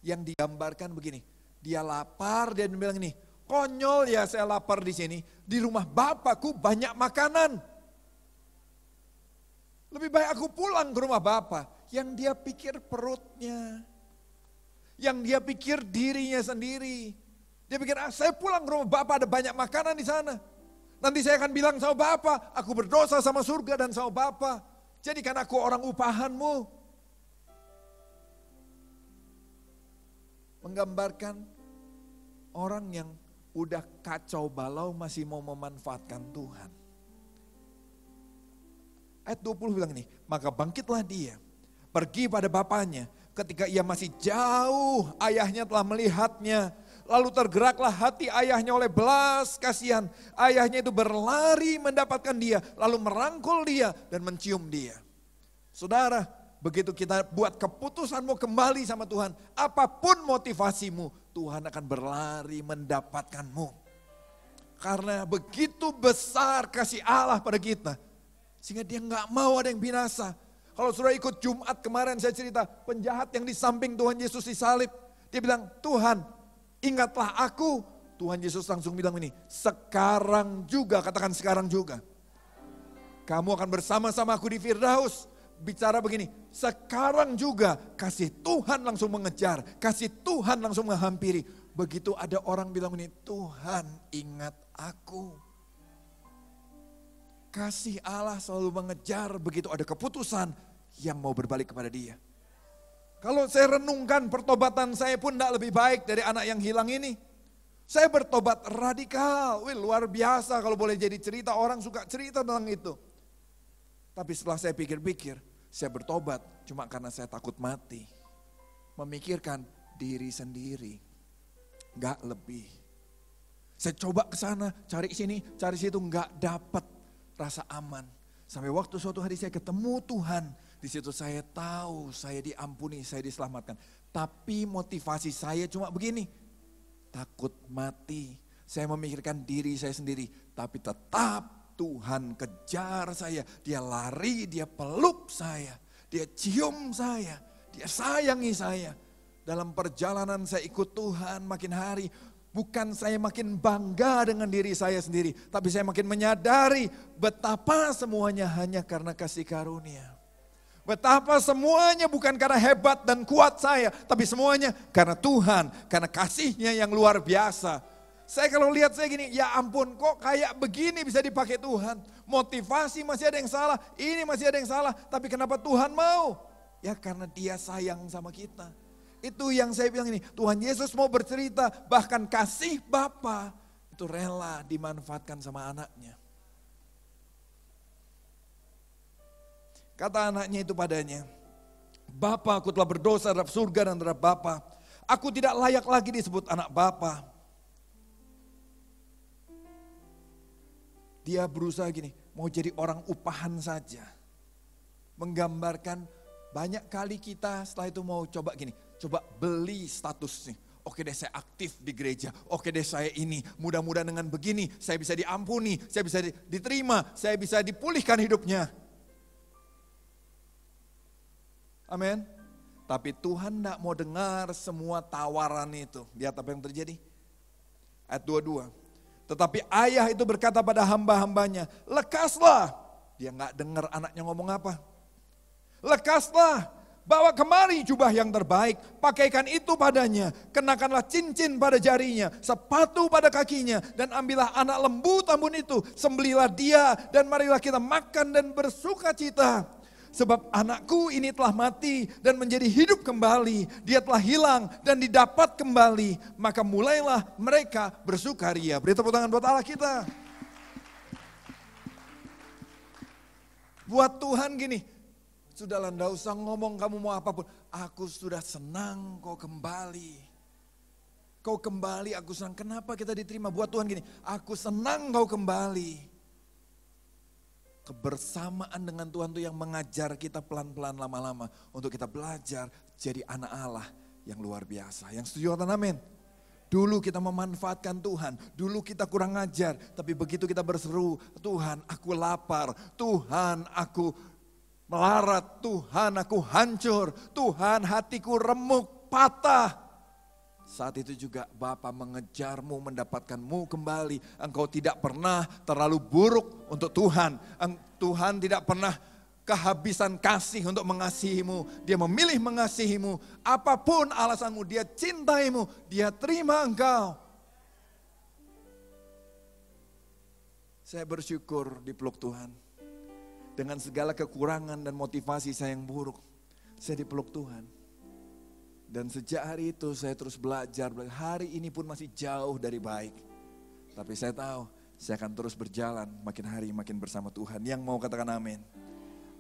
Yang digambarkan begini, dia lapar dan bilang ini, konyol ya saya lapar di sini. Di rumah Bapakku banyak makanan. Lebih baik aku pulang ke rumah Bapa. Yang dia pikir perutnya. Yang dia pikir dirinya sendiri. Dia pikir saya pulang ke rumah Bapa ada banyak makanan di sana. Nanti saya akan bilang sama Bapa, aku berdosa sama surga dan sama Bapa. Jadikan aku orang upahanmu. Menggambarkan orang yang udah kacau balau masih mau memanfaatkan Tuhan. Ayat 20 bilang ini, maka bangkitlah dia, pergi pada bapaknya. Ketika ia masih jauh, ayahnya telah melihatnya. Lalu tergeraklah hati ayahnya oleh belas kasihan. Ayahnya itu berlari mendapatkan dia, lalu merangkul dia dan mencium dia. Saudara, begitu kita buat keputusan mau kembali sama Tuhan, apapun motivasimu, Tuhan akan berlari mendapatkanmu. Karena begitu besar kasih Allah pada kita, sehingga dia nggak mau ada yang binasa. Kalau saudara ikut Jumat kemarin saya cerita, penjahat yang di samping Tuhan Yesus disalib, dia bilang, Tuhan, ingatlah aku. Tuhan Yesus langsung bilang ini, sekarang juga, katakan sekarang juga. Kamu akan bersama-sama aku di Firdaus. Bicara begini, sekarang juga kasih Tuhan langsung mengejar, kasih Tuhan langsung menghampiri. Begitu ada orang bilang ini, Tuhan ingat aku. Kasih Allah selalu mengejar begitu ada keputusan yang mau berbalik kepada dia. Kalau saya renungkan pertobatan saya pun tidak lebih baik dari anak yang hilang ini. Saya bertobat radikal, luar biasa kalau boleh jadi cerita, orang suka cerita tentang itu. Tapi setelah saya pikir-pikir, saya bertobat cuma karena saya takut mati. Memikirkan diri sendiri, gak lebih. Saya coba ke sana, cari sini, cari situ, gak dapat rasa aman. Sampai waktu suatu hari saya ketemu Tuhan, di situ saya tahu saya diampuni, saya diselamatkan. Tapi motivasi saya cuma begini, takut mati. Saya memikirkan diri saya sendiri, tapi tetap Tuhan kejar saya, dia lari, dia peluk saya, dia cium saya, dia sayangi saya. Dalam perjalanan saya ikut Tuhan makin hari, bukan saya makin bangga dengan diri saya sendiri, tapi saya makin menyadari betapa semuanya hanya karena kasih karunia. Betapa semuanya bukan karena hebat dan kuat saya, tapi semuanya karena Tuhan, karena kasihnya yang luar biasa. Saya kalau lihat saya gini, ya ampun kok kayak begini bisa dipakai Tuhan. Motivasi masih ada yang salah, ini masih ada yang salah. Tapi kenapa Tuhan mau? Ya karena dia sayang sama kita. Itu yang saya bilang ini, Tuhan Yesus mau bercerita, bahkan kasih Bapa itu rela dimanfaatkan sama anaknya. Kata anaknya itu padanya, Bapa, aku telah berdosa terhadap surga dan terhadap Bapa. Aku tidak layak lagi disebut anak Bapa. Dia berusaha gini, mau jadi orang upahan saja. Menggambarkan banyak kali kita setelah itu mau coba gini, coba beli status nih. Oke deh, saya aktif di gereja. Oke deh, saya ini. Mudah-mudahan dengan begini saya bisa diampuni, saya bisa diterima, saya bisa dipulihkan hidupnya. Amin. Tapi Tuhan tidak mau dengar semua tawaran itu. Lihat apa yang terjadi. Ayat 22. Tetapi ayah itu berkata pada hamba-hambanya, lekaslah. Dia nggak dengar anaknya ngomong apa. Lekaslah, bawa kemari jubah yang terbaik, pakaikan itu padanya, kenakanlah cincin pada jarinya, sepatu pada kakinya, dan ambillah anak lembu tambun itu, sembelilah dia, dan marilah kita makan dan bersuka cita. Sebab anakku ini telah mati dan menjadi hidup kembali, dia telah hilang dan didapat kembali, maka mulailah mereka bersukaria. Beri tepuk tangan buat Allah kita. Buat Tuhan gini, sudahlah enggak usah ngomong kamu mau apapun. Aku sudah senang kau kembali. Kau kembali aku senang. Kenapa kita diterima? Buat Tuhan gini, aku senang kau kembali. Kebersamaan dengan Tuhan itu yang mengajar kita pelan-pelan lama-lama. Untuk kita belajar jadi anak Allah yang luar biasa. Yang setuju katakan amin. Dulu kita memanfaatkan Tuhan, dulu kita kurang ajar, tapi begitu kita berseru, Tuhan aku lapar, Tuhan aku melarat, Tuhan aku hancur, Tuhan hatiku remuk, patah. Saat itu juga Bapa mengejarmu, mendapatkanmu kembali. Engkau tidak pernah terlalu buruk untuk Tuhan. Tuhan tidak pernah kehabisan kasih untuk mengasihimu. Dia memilih mengasihimu. Apapun alasanmu, dia cintaimu. Dia terima engkau. Saya bersyukur dipeluk Tuhan. Dengan segala kekurangan dan motivasi saya yang buruk, saya dipeluk Tuhan. Dan sejak hari itu saya terus belajar. Hari ini pun masih jauh dari baik. Tapi saya tahu saya akan terus berjalan makin hari makin bersama Tuhan. Yang mau katakan amin.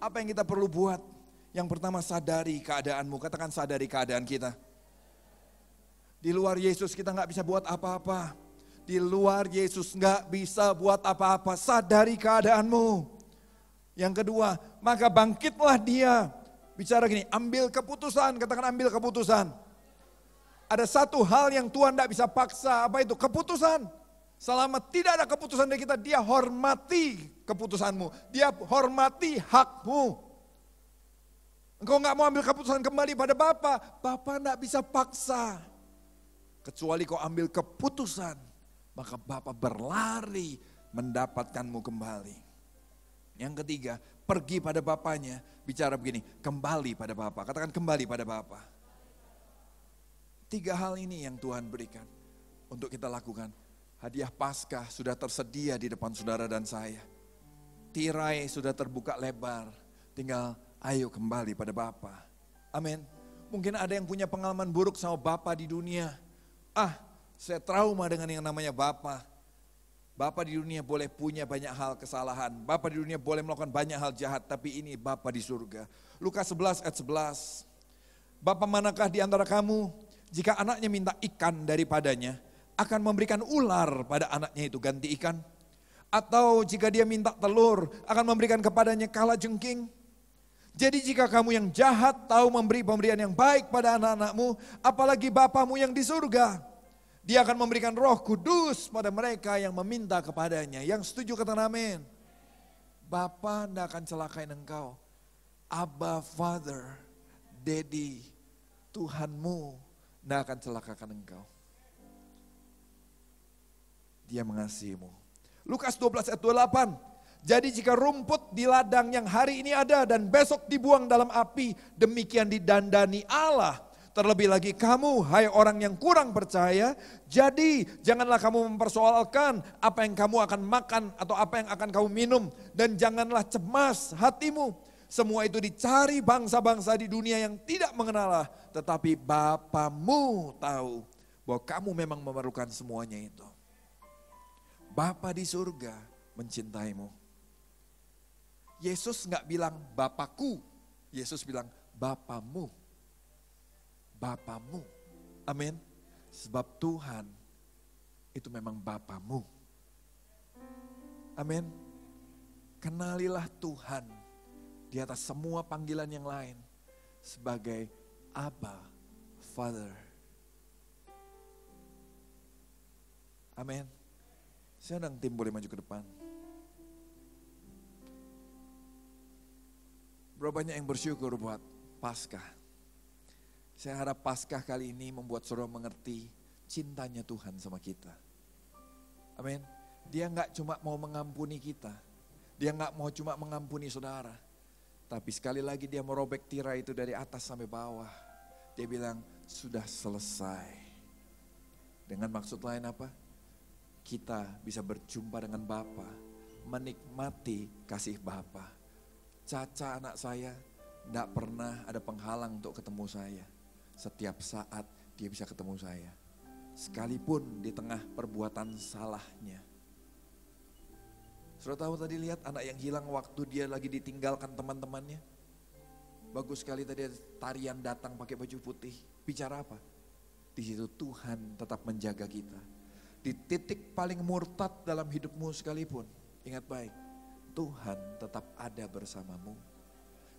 Apa yang kita perlu buat? Yang pertama sadari keadaanmu, katakan sadari keadaan kita. Di luar Yesus kita gak bisa buat apa-apa. Di luar Yesus gak bisa buat apa-apa, sadari keadaanmu. Yang kedua, maka bangkitlah dia. Bicara gini, ambil keputusan, katakan ambil keputusan. Ada satu hal yang Tuhan gak bisa paksa, apa itu? Keputusan. Selama tidak ada keputusan dari kita, dia hormati keputusanmu. Dia hormati hakmu. Engkau gak mau ambil keputusan kembali pada Bapa. Bapa gak bisa paksa. Kecuali kau ambil keputusan, maka Bapa berlari mendapatkanmu kembali. Yang ketiga, pergi pada Bapanya. Bicara begini, kembali pada Bapa. Katakan kembali pada Bapa. 3 hal ini yang Tuhan berikan untuk kita lakukan. Hadiah Paskah sudah tersedia di depan saudara dan saya. Tirai sudah terbuka lebar. Tinggal ayo kembali pada Bapa. Amin. Mungkin ada yang punya pengalaman buruk sama Bapa di dunia. Saya trauma dengan yang namanya Bapa. Bapa di dunia boleh punya banyak hal kesalahan. Bapa di dunia boleh melakukan banyak hal jahat. Tapi ini Bapa di surga. Lukas 11 ayat 11. Bapa manakah di antara kamu, jika anaknya minta ikan daripadanya, akan memberikan ular pada anaknya itu ganti ikan? Atau jika dia minta telur, akan memberikan kepadanya kalajengking? Jadi jika kamu yang jahat tahu memberi pemberian yang baik pada anak-anakmu, apalagi Bapamu yang di surga. Dia akan memberikan Roh Kudus pada mereka yang meminta kepadanya. Yang setuju katakan amin. Bapa tidak akan celakain engkau. Abba Father, Daddy, Tuhanmu tidak akan celakakan engkau. Dia mengasihimu. Lukas 12 ayat 28. Jadi jika rumput di ladang yang hari ini ada dan besok dibuang dalam api, demikian didandani Allah. Terlebih lagi kamu, hai orang yang kurang percaya, jadi janganlah kamu mempersoalkan apa yang kamu akan makan atau apa yang akan kamu minum. Dan janganlah cemas hatimu. Semua itu dicari bangsa-bangsa di dunia yang tidak mengenal Allah. Tetapi Bapamu tahu bahwa kamu memang memerlukan semuanya itu. Bapa di surga mencintaimu. Yesus nggak bilang Bapakku, Yesus bilang Bapamu. Bapamu. Amin. Sebab Tuhan itu memang Bapamu. Amin. Kenalilah Tuhan di atas semua panggilan yang lain sebagai Abba Father. Amin. Saya undang tim boleh maju ke depan. Berapa banyak yang bersyukur buat Paskah. Saya harap Paskah kali ini membuat saudara mengerti cintanya Tuhan sama kita. Amin. Dia nggak cuma mau mengampuni kita. Dia nggak mau cuma mengampuni saudara. Tapi sekali lagi dia merobek tirai itu dari atas sampai bawah. Dia bilang sudah selesai. Dengan maksud lain apa? Kita bisa berjumpa dengan Bapa, menikmati kasih Bapa. Caca anak saya tidak pernah ada penghalang untuk ketemu saya. Setiap saat dia bisa ketemu saya. Sekalipun di tengah perbuatan salahnya. Sudah tahu tadi lihat anak yang hilang waktu dia lagi ditinggalkan teman-temannya. Bagus sekali tadi tarian datang pakai baju putih. Bicara apa? Di situ Tuhan tetap menjaga kita. Di titik paling murtad dalam hidupmu sekalipun, ingat baik, Tuhan tetap ada bersamamu.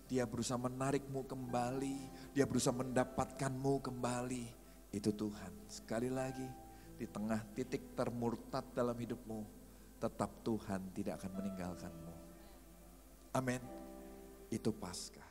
Dia berusaha menarikmu kembali, dia berusaha mendapatkanmu kembali. Itu Tuhan. Sekali lagi, di tengah titik termurtad dalam hidupmu, tetap Tuhan tidak akan meninggalkanmu. Amin. Itu Paskah.